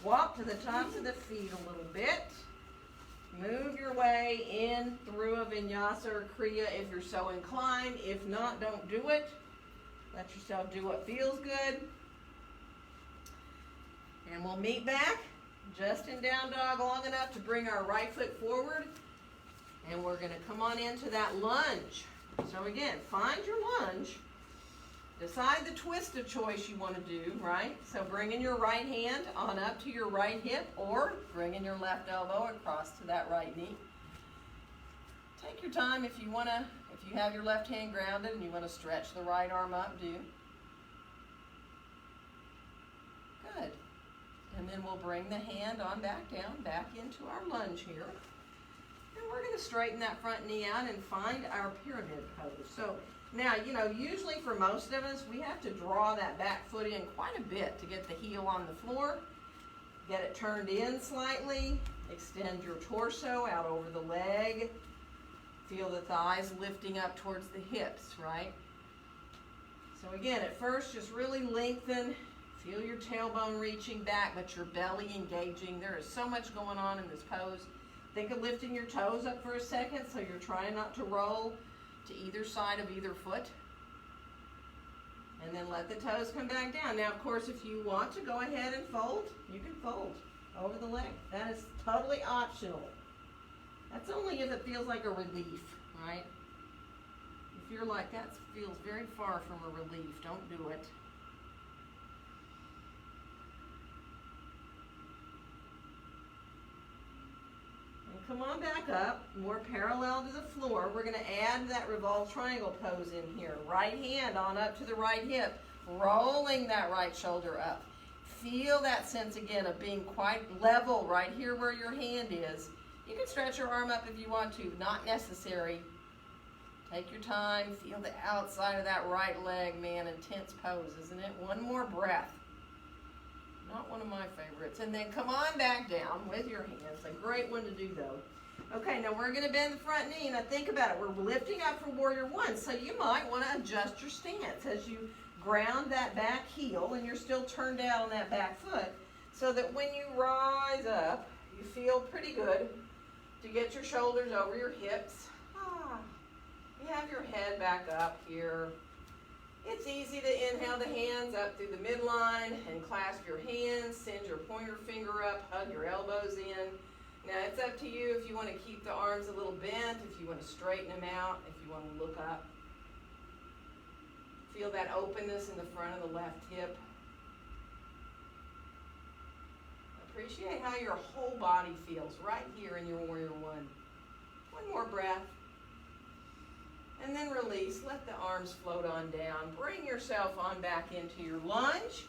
Walk to the tops of the feet a little bit. Move your way in through a vinyasa or kriya if you're so inclined. If not, don't do it. Let yourself do what feels good. And we'll meet back just in down dog long enough to bring our right foot forward. And we're going to come on into that lunge. So again, find your lunge. Decide the twist of choice you want to do, right? So bringing your right hand on up to your right hip, or bringing your left elbow across to that right knee. Take your time if you want to, if you have your left hand grounded and you want to stretch the right arm up, do. Good. And then we'll bring the hand on back down, back into our lunge here. And we're going to straighten that front knee out and find our pyramid pose. So now, usually for most of us, we have to draw that back foot in quite a bit to get the heel on the floor. Get it turned in slightly. Extend your torso out over the leg. Feel the thighs lifting up towards the hips, right? So again, at first, just really lengthen. Feel your tailbone reaching back, but your belly engaging. There is so much going on in this pose. Think of lifting your toes up for a second, so you're trying not to roll to either side of either foot. And then let the toes come back down. Now, of course, if you want to go ahead and fold, you can fold over the leg. That is totally optional. That's only if it feels like a relief, right? If you're like, that feels very far from a relief, don't do it. Come on back up, more parallel to the floor. We're going to add that revolved triangle pose in here. Right hand on up to the right hip, rolling that right shoulder up. Feel that sense again of being quite level right here where your hand is. You can stretch your arm up if you want to, not necessary. Take your time, feel the outside of that right leg, man, intense pose, isn't it? One more breath. Not one of my favorites. And then come on back down with your hands. A great one to do though. Okay, now we're going to bend the front knee. Now think about it. We're lifting up for warrior one. So you might want to adjust your stance as you ground that back heel and you're still turned out on that back foot, so that when you rise up, you feel pretty good to get your shoulders over your hips. You have your head back up here. It's easy to inhale the hands up through the midline and clasp your hands, send your pointer finger up, hug your elbows in. Now it's up to you if you want to keep the arms a little bent, if you want to straighten them out, if you want to look up. Feel that openness in the front of the left hip. Appreciate how your whole body feels right here in your warrior one. One more breath. And then release, let the arms float on down. Bring yourself on back into your lunge.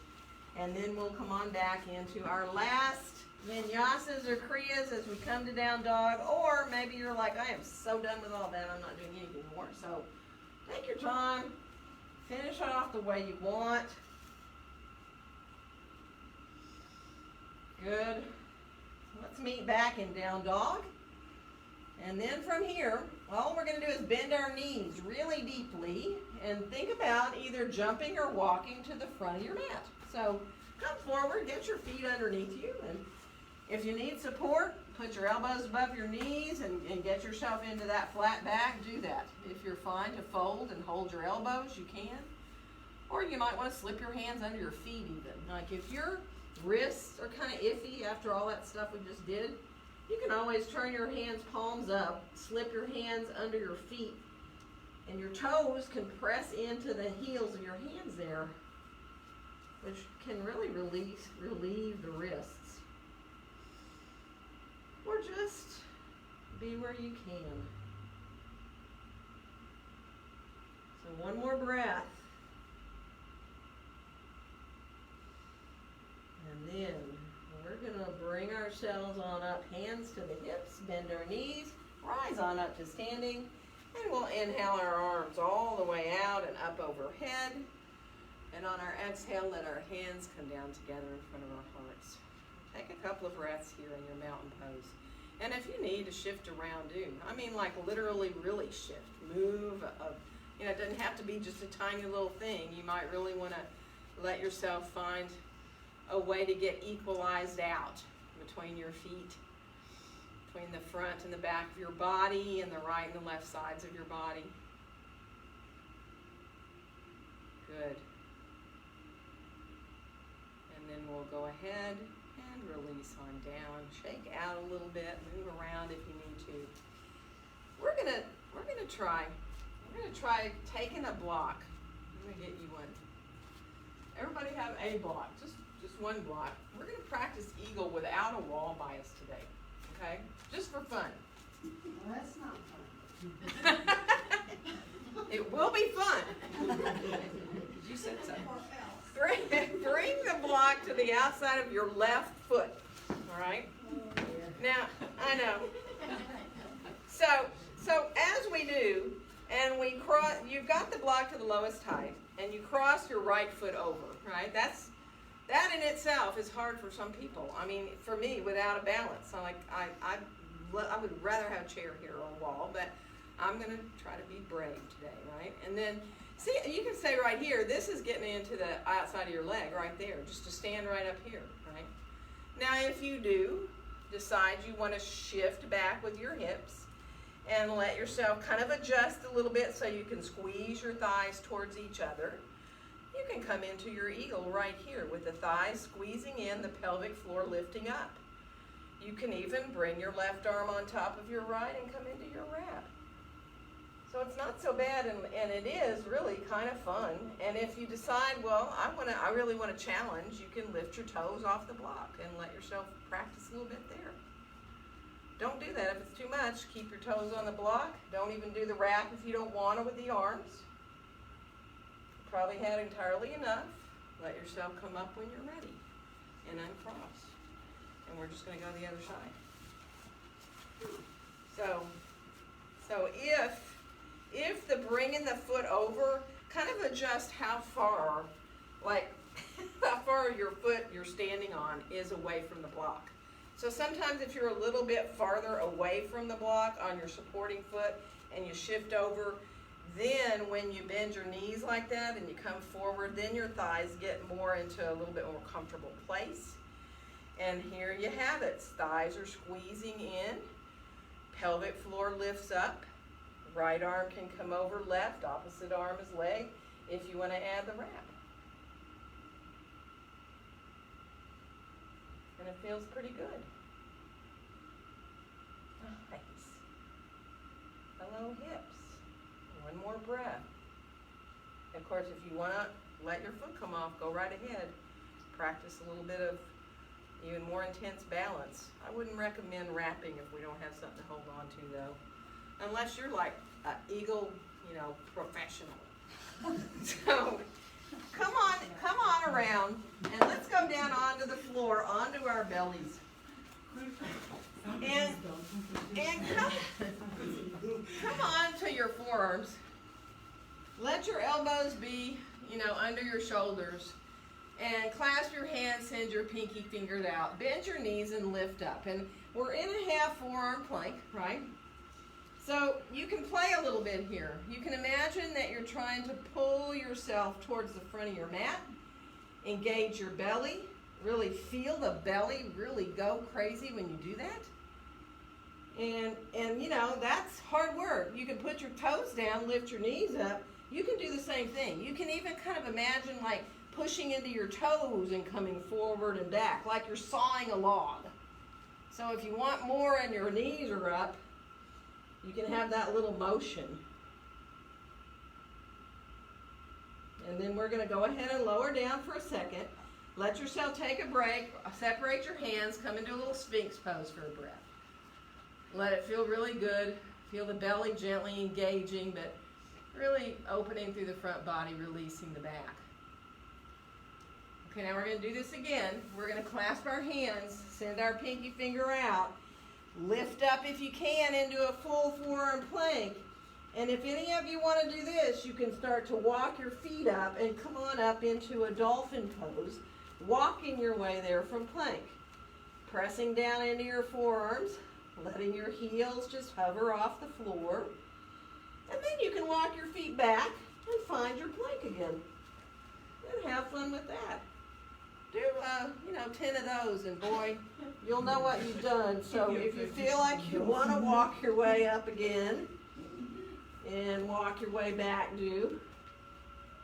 And then we'll come on back into our last vinyasas or kriyas as we come to down dog. Or maybe you're like, I am so done with all that, I'm not doing anything more. So take your time, finish off the way you want. Good. Let's meet back in down dog. And then from here, all we're going to do is bend our knees really deeply and think about either jumping or walking to the front of your mat. So come forward, get your feet underneath you, and If you need support, put your elbows above your knees and get yourself into that flat back. Do that. If you're fine to fold and hold your elbows, you can. Or you might want to slip your hands under your feet even. Like if your wrists are kind of iffy after all that stuff we just did, you can always turn your hands palms up, slip your hands under your feet, and your toes can press into the heels of your hands there, which can really relieve the wrists. Or just be where you can. So one more breath. And then we're going to bring ourselves on up, hands to the hips, bend our knees, rise on up to standing, and we'll inhale our arms all the way out and up overhead. And on our exhale, let our hands come down together in front of our hearts. Take a couple of breaths here in your mountain pose. And if you need to shift around, do. I mean, like literally really shift. Move. It doesn't have to be just a tiny little thing. You might really want to let yourself find a way to get equalized out between your feet, between the front and the back of your body and the right and the left sides of your body. Good. And then we'll go ahead and release on down. Shake out a little bit, move around if you need to. We're gonna try taking a block. I'm gonna get you one. Everybody have a block, just one block. We're gonna practice eagle without a wall bias today, okay? Just for fun. Well, that's not fun. It will be fun. You said so. Bring the block to the outside of your left foot, all right? Now, I know. So as we do, and we cross, you've got the block to the lowest height, and you cross your right foot over, right? That in itself is hard for some people. I mean, for me, without a balance, I would rather have a chair here or a wall, but I'm going to try to be brave today, right? And then, see, you can say right here, this is getting into the outside of your leg right there, just to stand right up here, right? Now, if you do decide you want to shift back with your hips and let yourself kind of adjust a little bit so you can squeeze your thighs towards each other, you can come into your eagle right here with the thighs squeezing in, the pelvic floor lifting up. You can even bring your left arm on top of your right and come into your wrap. So it's not so bad, and it is really kind of fun. And if you decide, well, I really want to challenge, you can lift your toes off the block and let yourself practice a little bit there. Don't do that if it's too much. Keep your toes on the block. Don't even do the wrap if you don't want to with the arms. You probably had entirely enough. Let yourself come up when you're ready and uncross. And we're just going to go the other side. So if the bringing the foot over, kind of adjust how far your foot you're standing on is away from the block. So sometimes if you're a little bit farther away from the block on your supporting foot and you shift over, then when you bend your knees like that and you come forward, then your thighs get more into a little bit more comfortable place. And here you have it. Thighs are squeezing in. Pelvic floor lifts up. Right arm can come over left. Opposite arm is leg if you want to add the wrap. And it feels pretty good. Nice. Hello, hips. One more breath. Of course, if you want to let your foot come off, go right ahead. Practice a little bit of even more intense balance. I wouldn't recommend wrapping if we don't have something to hold on to, though. Unless you're like an eagle, professional. So, come on around, and let's go down onto the floor, onto our bellies. And come on to your forearms. Let your elbows be, under your shoulders. And clasp your hands, send your pinky fingers out. Bend your knees and lift up. And we're in a half forearm plank, right? So you can play a little bit here. You can imagine that you're trying to pull yourself towards the front of your mat. Engage your belly. Really feel the belly really go crazy when you do that. And you know, that's hard work. You can put your toes down, lift your knees up. You can do the same thing. You can even kind of imagine like pushing into your toes and coming forward and back, like you're sawing a log. So if you want more and your knees are up, you can have that little motion. And then we're going to go ahead and lower down for a second. Let yourself take a break. Separate your hands. Come into a little Sphinx pose for a breath. Let it feel really good. Feel the belly gently engaging, but really opening through the front body, releasing the back. Okay, now we're going to do this again. We're going to clasp our hands, send our pinky finger out, lift up if you can into a full forearm plank. And if any of you want to do this, you can start to walk your feet up and come on up into a dolphin pose, walking your way there from plank. Pressing down into your forearms, letting your heels just hover off the floor. And then you can walk your feet back and find your plank again. And have fun with that. Do, 10 of those, and boy, you'll know what you've done. So if you feel like you want to walk your way up again and walk your way back, do.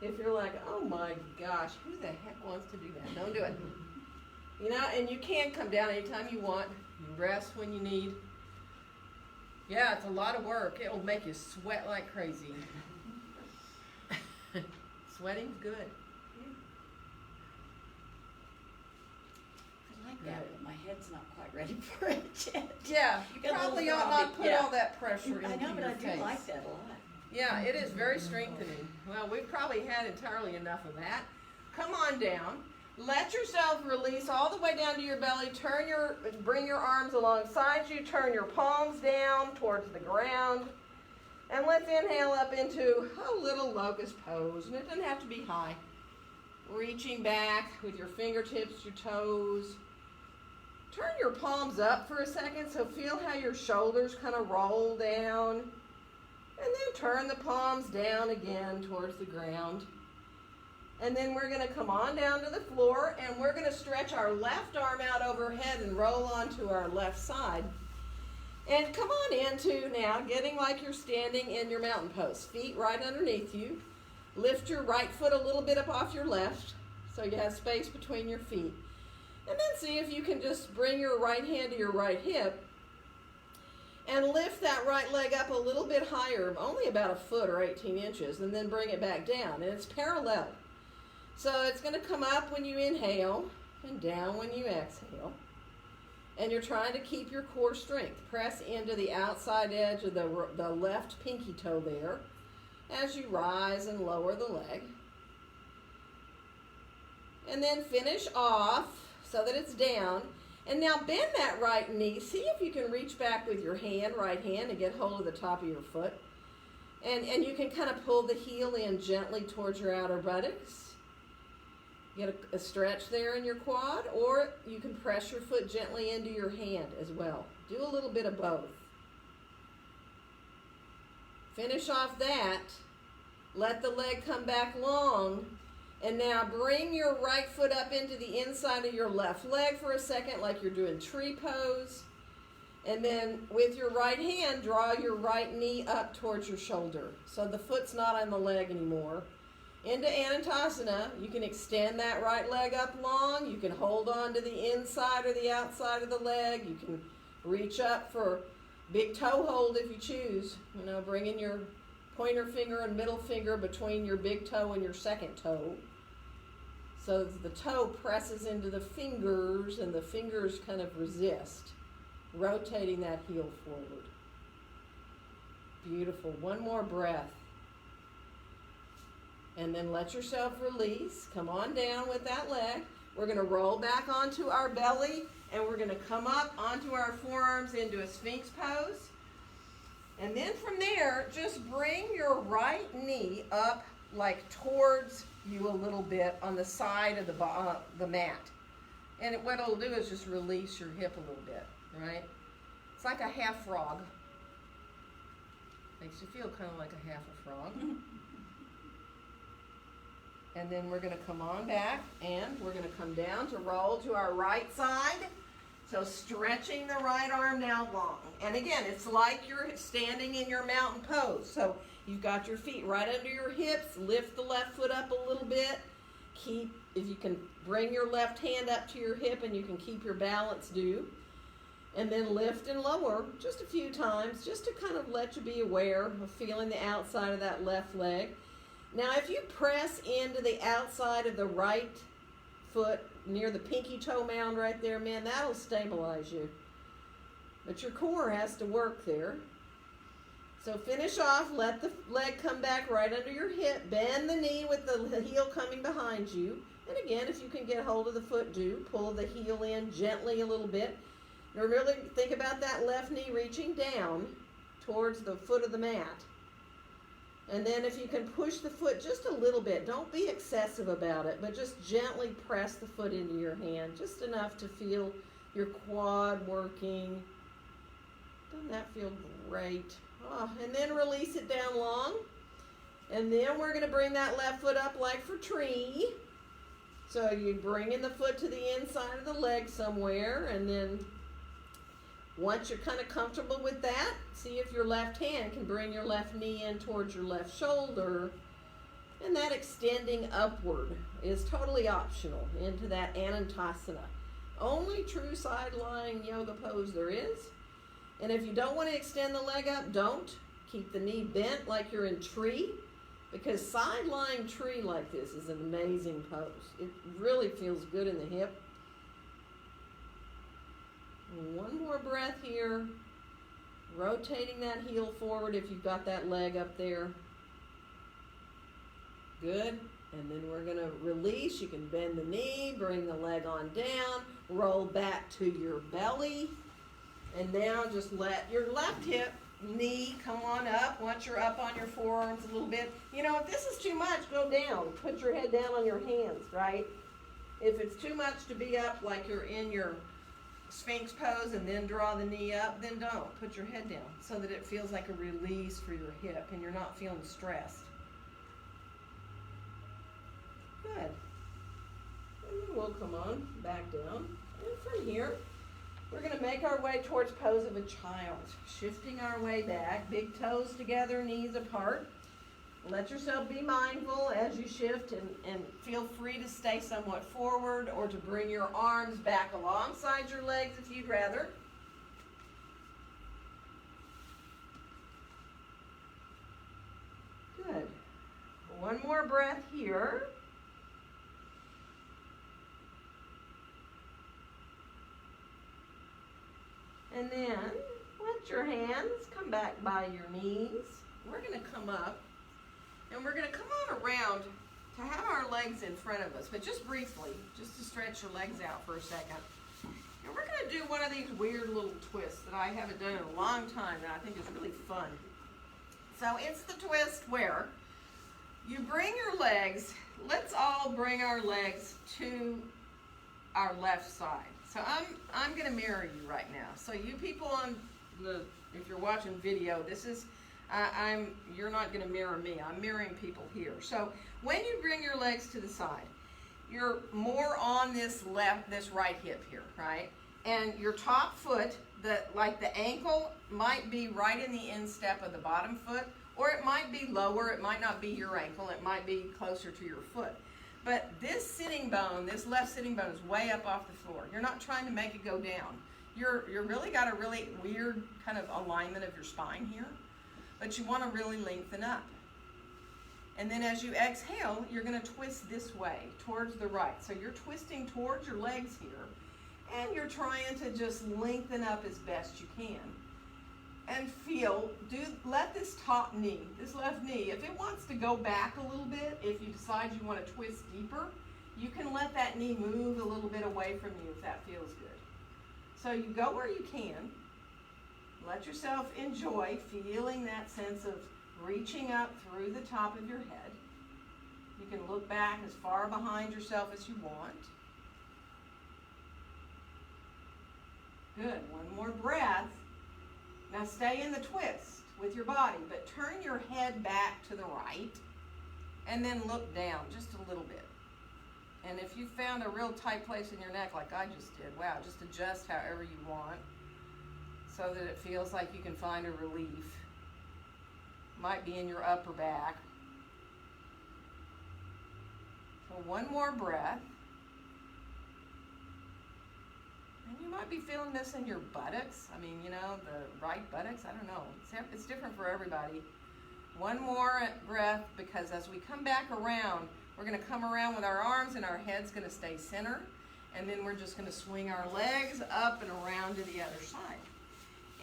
If you're like, oh my gosh, who the heck wants to do that? Don't do it. You know, and you can come down anytime you want. You rest when you need. Yeah, it's a lot of work. It'll make you sweat like crazy. Sweating's good. I like that, but my head's not quite ready for it yet. Yeah, you Got a probably little ought not put yeah. all that pressure into I know, but your I face. do like that a lot. Yeah, it is very strengthening. Well, we've probably had entirely enough of that. Come on down. Let yourself release all the way down to your belly. Bring your arms alongside you. Turn your palms down towards the ground. And let's inhale up into a little locust pose. And it doesn't have to be high. Reaching back with your fingertips, your toes. Turn your palms up for a second, so feel how your shoulders kind of roll down. And then turn the palms down again towards the ground. And then we're going to come on down to the floor, and we're going to stretch our left arm out overhead and roll onto our left side. And come on into now, getting like you're standing in your mountain pose. Feet right underneath you. Lift your right foot a little bit up off your left, so you have space between your feet. And then see if you can just bring your right hand to your right hip and lift that right leg up a little bit higher, only about a foot or 18 inches, and then bring it back down. And it's parallel. So it's going to come up when you inhale and down when you exhale. And you're trying to keep your core strength. Press into the outside edge of the left pinky toe there as you rise and lower the leg. And then finish off so that it's down. And now bend that right knee. See if you can reach back with your right hand, and get hold of the top of your foot. And you can kind of pull the heel in gently towards your outer buttocks. Get a stretch there in your quad, or you can press your foot gently into your hand as well. Do a little bit of both. Finish off that. Let the leg come back long. And now bring your right foot up into the inside of your left leg for a second, like you're doing tree pose. And then with your right hand, draw your right knee up towards your shoulder. So the foot's not on the leg anymore. Into Anatasana, you can extend that right leg up long. You can hold on to the inside or the outside of the leg. You can reach up for big toe hold if you choose. You know, bringing your pointer finger and middle finger between your big toe and your second toe. So the toe presses into the fingers and the fingers kind of resist, rotating that heel forward. Beautiful. One more breath. And then let yourself release. Come on down with that leg. We're going to roll back onto our belly, and we're going to come up onto our forearms into a Sphinx pose. And then from there, just bring your right knee up like towards you a little bit on the side of the mat. And what it'll do is just release your hip a little bit, right? It's like a half frog. Makes you feel kind of like a half a frog. And then we're gonna come on back and we're gonna come down to roll to our right side. So stretching the right arm now long. And again, it's like you're standing in your mountain pose. So you've got your feet right under your hips, lift the left foot up a little bit. If you can bring your left hand up to your hip and you can keep your balance, do. And then lift and lower just a few times, just to kind of let you be aware of feeling the outside of that left leg. Now, if you press into the outside of the right foot near the pinky toe mound right there, man, that'll stabilize you. But your core has to work there. So finish off, let the leg come back right under your hip, bend the knee with the heel coming behind you. And again, if you can get hold of the foot, do. Pull the heel in gently a little bit. Now really think about that left knee reaching down towards the foot of the mat. And then if you can push the foot just a little bit, don't be excessive about it, but just gently press the foot into your hand, just enough to feel your quad working. Doesn't that feel great? Oh, and then release it down long. And then we're going to bring that left foot up like for tree. So you bring in the foot to the inside of the leg somewhere, and then once you're kind of comfortable with that, see if your left hand can bring your left knee in towards your left shoulder. And that extending upward is totally optional into that Anantasana. Only true side-lying yoga pose there is. And if you don't want to extend the leg up, don't. Keep the knee bent like you're in tree, because side-lying tree like this is an amazing pose. It really feels good in the hip. One more breath here, rotating that heel forward if you've got that leg up there. Good. And then we're going to release. You can bend the knee, bring the leg on down, roll back to your belly. And now just let your left hip, knee come on up. Once you're up on your forearms a little bit. You know, if this is too much, go down. Put your head down on your hands, right? If it's too much to be up like you're in your Sphinx pose and then draw the knee up, then don't. Put your head down so that it feels like a release for your hip and you're not feeling stressed. Good. And then we'll come on back down. And from here, we're going to make our way towards pose of a child. Shifting our way back, big toes together, knees apart. Let yourself be mindful as you shift and feel free to stay somewhat forward or to bring your arms back alongside your legs if you'd rather. Good. One more breath here. And then let your hands come back by your knees. We're going to come up. And we're going to come on around to have our legs in front of us, but just briefly, just to stretch your legs out for a second. And we're going to do one of these weird little twists that I haven't done in a long time and I think is really fun. So it's the twist where you bring your legs, let's all bring our legs to our left side. So I'm going to mirror you right now. So you people on if you're watching video, this is, you're not going to mirror me. I'm mirroring people here. So when you bring your legs to the side, you're more on this right hip here, right? And your top foot, like the ankle, might be right in the instep of the bottom foot, or it might be lower. It might not be your ankle. It might be closer to your foot. But this sitting bone, this left sitting bone, is way up off the floor. You're not trying to make it go down. You're really got a really weird kind of alignment of your spine here. But you want to really lengthen up. And then as you exhale, you're going to twist this way, towards the right. So you're twisting towards your legs here, and you're trying to just lengthen up as best you can. And let this top knee, this left knee, if it wants to go back a little bit, if you decide you want to twist deeper, you can let that knee move a little bit away from you if that feels good. So you go where you can. Let yourself enjoy feeling that sense of reaching up through the top of your head. You can look back as far behind yourself as you want. Good. One more breath. Now stay in the twist with your body, but turn your head back to the right. and then look down just a little bit. And if you found a real tight place in your neck like I just did, wow, just adjust however you want so that it feels like you can find a relief. Might be in your upper back. So one more breath. And you might be feeling this in your buttocks. I mean, you know, the right buttocks, I don't know. It's different for everybody. One more breath, because as we come back around, we're going to come around with our arms and our head's going to stay center. And then we're just going to swing our legs up and around to the other side.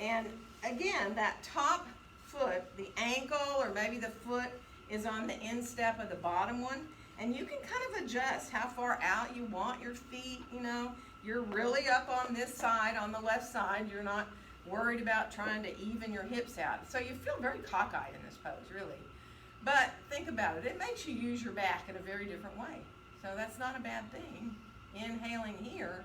And again, that top foot, the ankle or maybe the foot is on the instep of the bottom one. And you can kind of adjust how far out you want your feet, you know. You're really up on this side, on the left side. You're not worried about trying to even your hips out. So you feel very cockeyed in this pose, really. But think about it. It makes you use your back in a very different way. So that's not a bad thing. Inhaling here,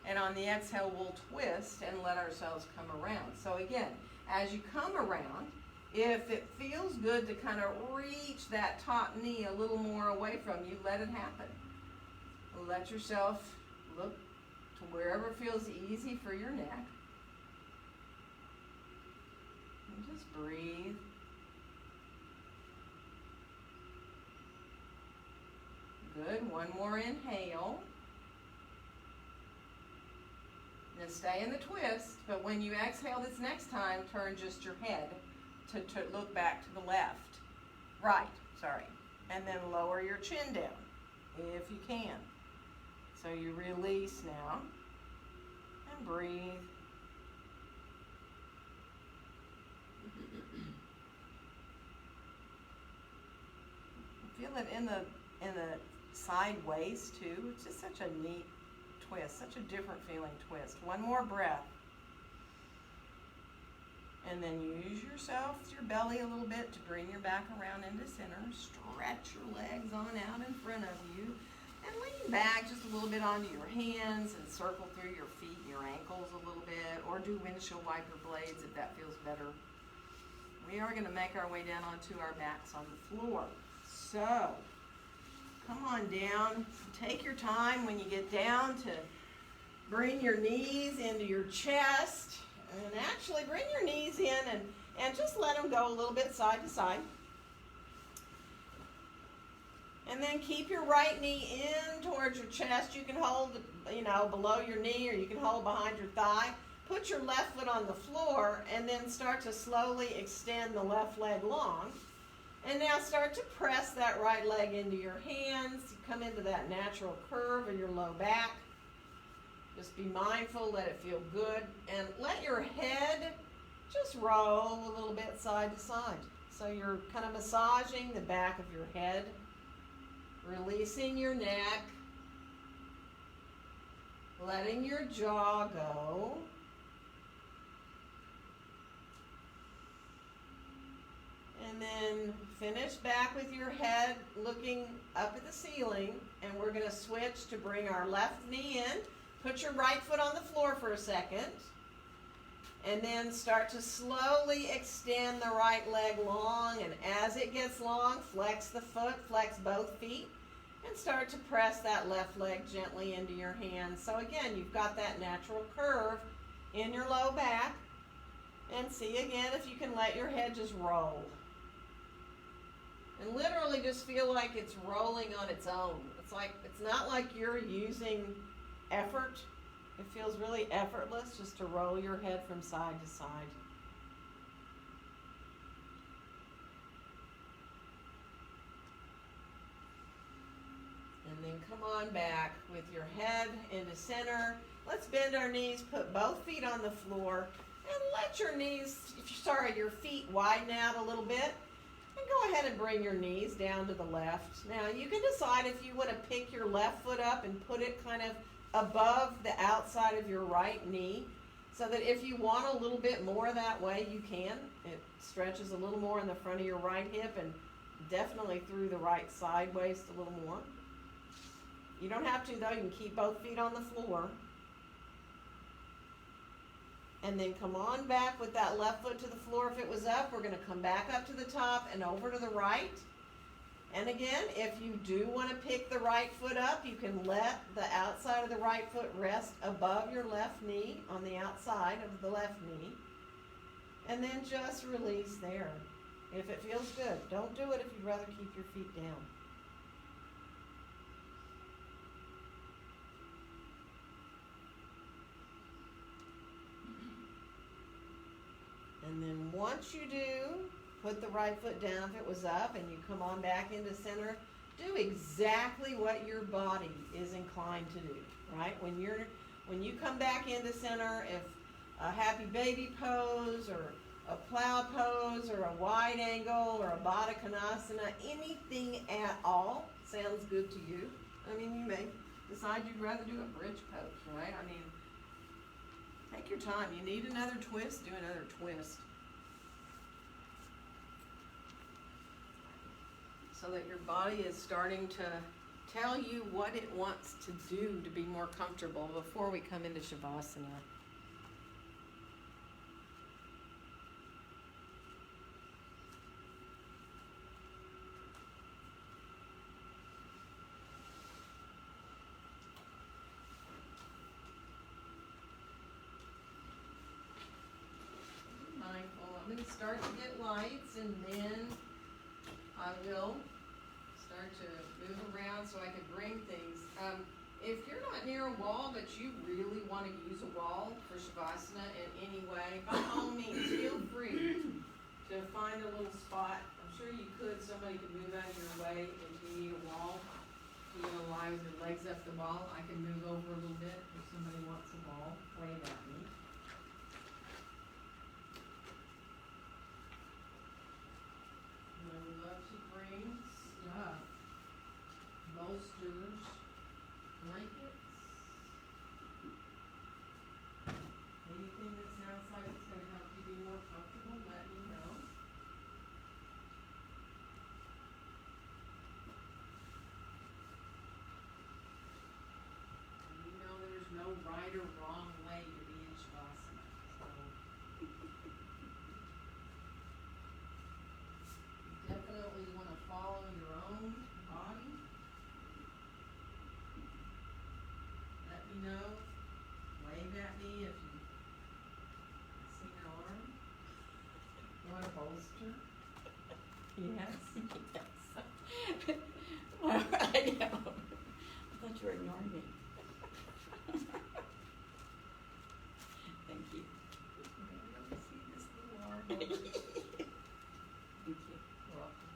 and on the exhale, we'll twist and let ourselves come around. So again, as you come around, if it feels good to kind of reach that top knee a little more away from you, let it happen. Let yourself look to wherever feels easy for your neck. And just breathe. Good. One more inhale. Now stay in the twist, but when you exhale this next time, turn just your head to look back to the left. Right, sorry. And then lower your chin down, if you can. So you release now, and breathe. Feel it in the side waist too. It's just such a neat twist, such a different feeling twist. One more breath. And then use your belly a little bit to bring your back around into center. Stretch your legs on out in front of you. And lean back just a little bit onto your hands and circle through your feet and your ankles a little bit. Or do windshield wiper blades if that feels better. We are going to make our way down onto our backs on the floor. So, come on down. Take your time when you get down to bring your knees into your chest. And actually bring your knees in and just let them go a little bit side to side. And then keep your right knee in towards your chest. You can hold, below your knee, or you can hold behind your thigh. Put your left foot on the floor and then start to slowly extend the left leg long. And now start to press that right leg into your hands. Come into that natural curve of your low back. Just be mindful, let it feel good, and let your head just roll a little bit side to side. So you're kind of massaging the back of your head, releasing your neck, letting your jaw go. And then finish back with your head looking up at the ceiling, and we're going to switch to bring our left knee in. Put your right foot on the floor for a second, and then start to slowly extend the right leg long, and as it gets long, flex the foot, flex both feet, and start to press that left leg gently into your hands. So again, you've got that natural curve in your low back, and see again if you can let your head just roll. And literally just feel like it's rolling on its own. It's not like you're using effort. It feels really effortless just to roll your head from side to side. And then come on back with your head into center. Let's bend our knees, put both feet on the floor, and let your feet widen out a little bit. And go ahead and bring your knees down to the left. Now you can decide if you want to pick your left foot up and put it kind of above the outside of your right knee, so that if you want a little bit more that way, you can. It stretches a little more in the front of your right hip and definitely through the right side waist a little more. You don't have to though, you can keep both feet on the floor. And then come on back with that left foot to the floor if it was up. We're going to come back up to the top and over to the right. And again, if you do want to pick the right foot up, you can let the outside of the right foot rest above your left knee on the outside of the left knee. And then just release there. If it feels good. Don't do it if you'd rather keep your feet down. And then once you do, put the right foot down if it was up and you come on back into center. Do exactly what your body is inclined to do, right? When you come back into center, if a happy baby pose or a plow pose or a wide angle or a Baddha Konasana, anything at all sounds good to you. I mean, you may decide you'd rather do a bridge pose, right? I mean, take your time. You need another twist, do another twist. So that your body is starting to tell you what it wants to do to be more comfortable before we come into Shavasana. Be mindful. I'm going to start to get lights and then I will start to move around so I can bring things. If you're not near a wall, but you really want to use a wall for Shavasana in any way, by all means, feel free to find a little spot. I'm sure you could. Somebody could move out of your way if you need a wall. If you're going to lie with your legs up the wall, I can move over a little bit if somebody wants a wall. Wave at me. I would love to bring stuff, bolsters, blankets, anything that sounds like it's going to help you be more comfortable, let me know. And you know there's no right or wrong way to be in Shavasana, so definitely want to follow your own body. Let me know. Wave at me if you see an arm. You want a bolster? Yes. Yes. Well, I know. I thought you were ignoring me. Thank you. Let me see this little arm. Thank you. You're welcome.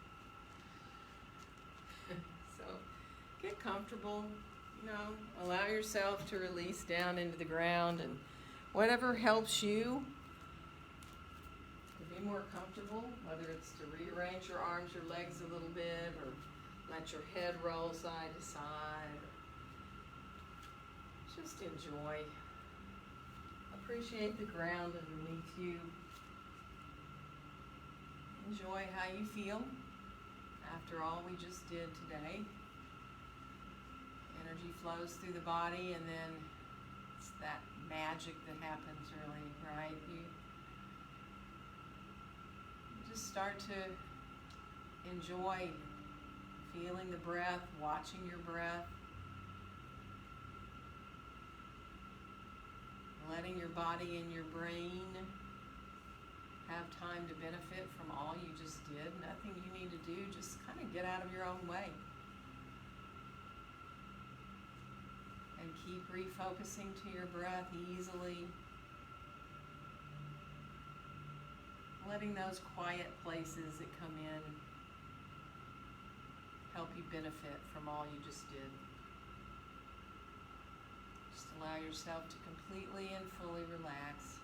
So, get comfortable, you know, allow yourself to release down into the ground and whatever helps you to be more comfortable, whether it's to rearrange your arms, your legs a little bit, or let your head roll side to side, or just enjoy. Appreciate the ground underneath you. Enjoy how you feel after all we just did today. Energy flows through the body, and then it's that magic that happens, really, right? You just start to enjoy feeling the breath, watching your breath, letting your body and your brain have time to benefit from all you just did. Nothing you need to do, just kind of get out of your own way. And keep refocusing to your breath easily. Letting those quiet places that come in help you benefit from all you just did. Just allow yourself to completely and fully relax.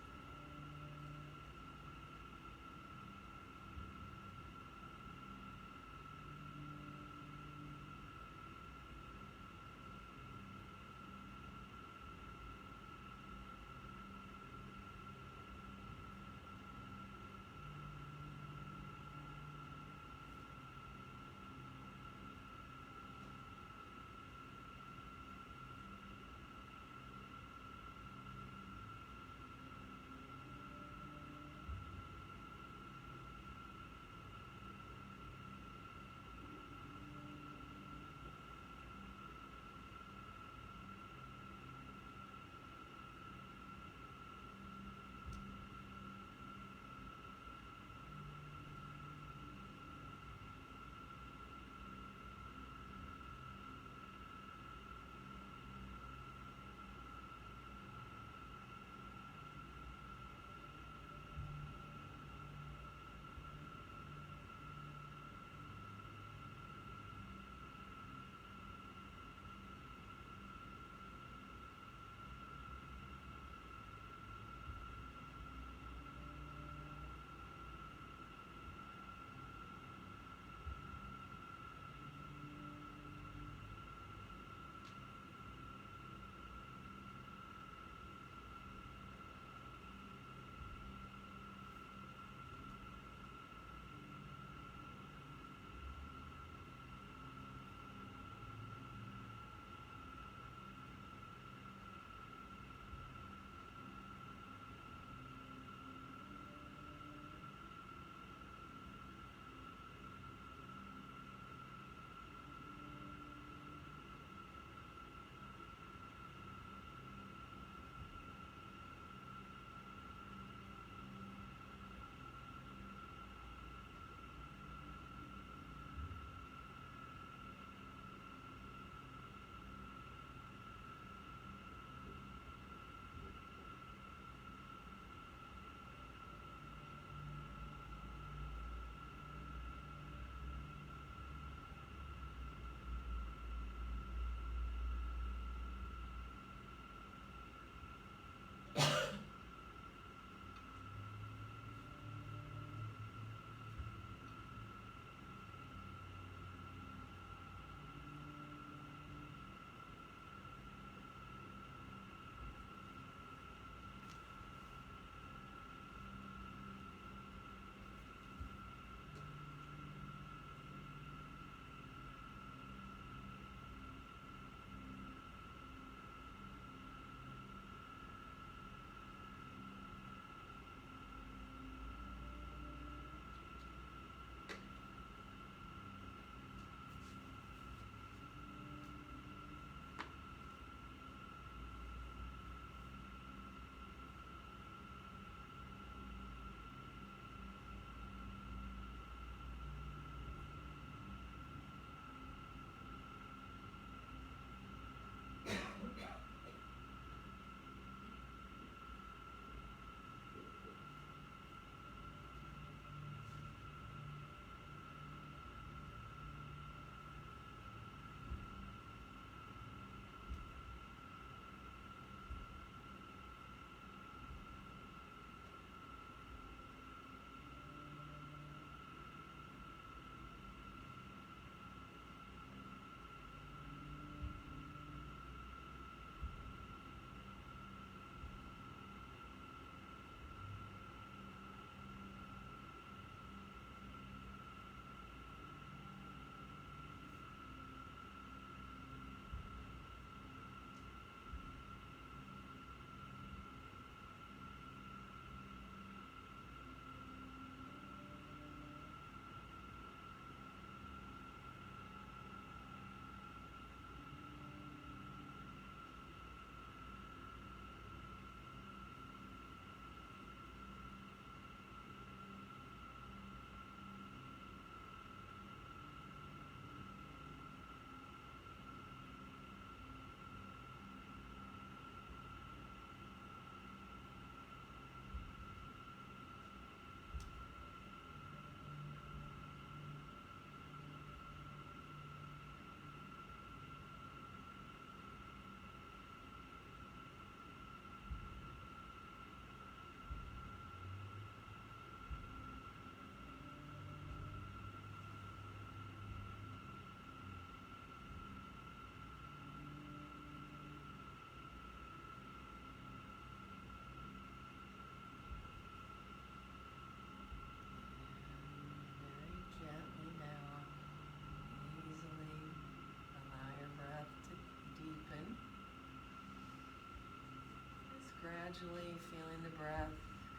gradually feeling the breath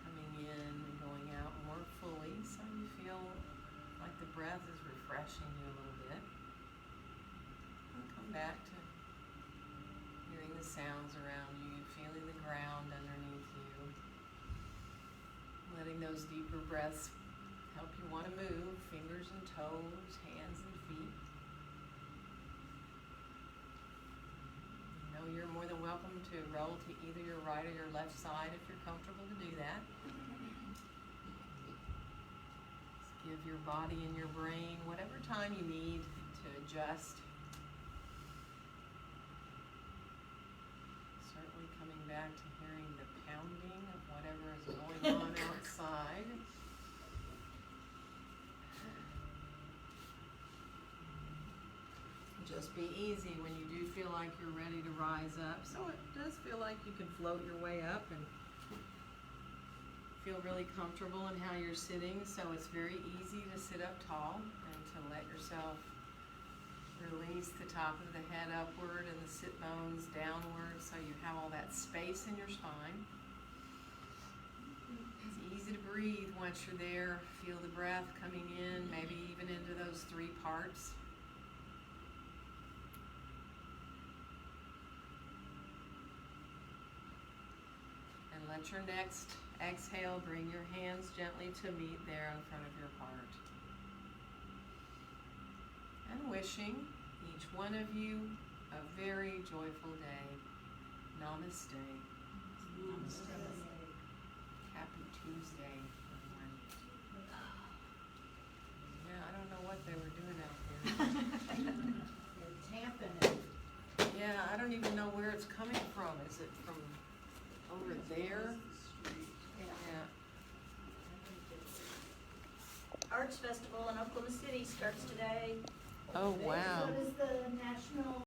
coming in and going out more fully, so you feel like the breath is refreshing you a little bit. And come back to hearing the sounds around you, feeling the ground underneath you. Letting those deeper breaths help you want to move, fingers and toes, hands and feet. You know you're more than welcome to roll to either your right or your left side if you're comfortable to do that. Just give your body and your brain whatever time you need to adjust. Certainly coming back to hearing the pounding of whatever is going on outside. Just be easy when you do feel like you're ready to rise up. So it does feel like you can float your way up and feel really comfortable in how you're sitting. So it's very easy to sit up tall and to let yourself release the top of the head upward and the sit bones downward so you have all that space in your spine. It's easy to breathe once you're there. Feel the breath coming in, maybe even into those 3 parts. And let your next exhale bring your hands gently to meet there in front of your heart. And wishing each one of you a very joyful day. Namaste. Namaste. Happy Tuesday, everyone. Yeah, I don't know what they were doing out there. They're tamping it. Yeah, I don't even know where it's coming from. Is it from over there? Yeah. Arts Festival in Oklahoma City starts today. Oh, wow. So does the National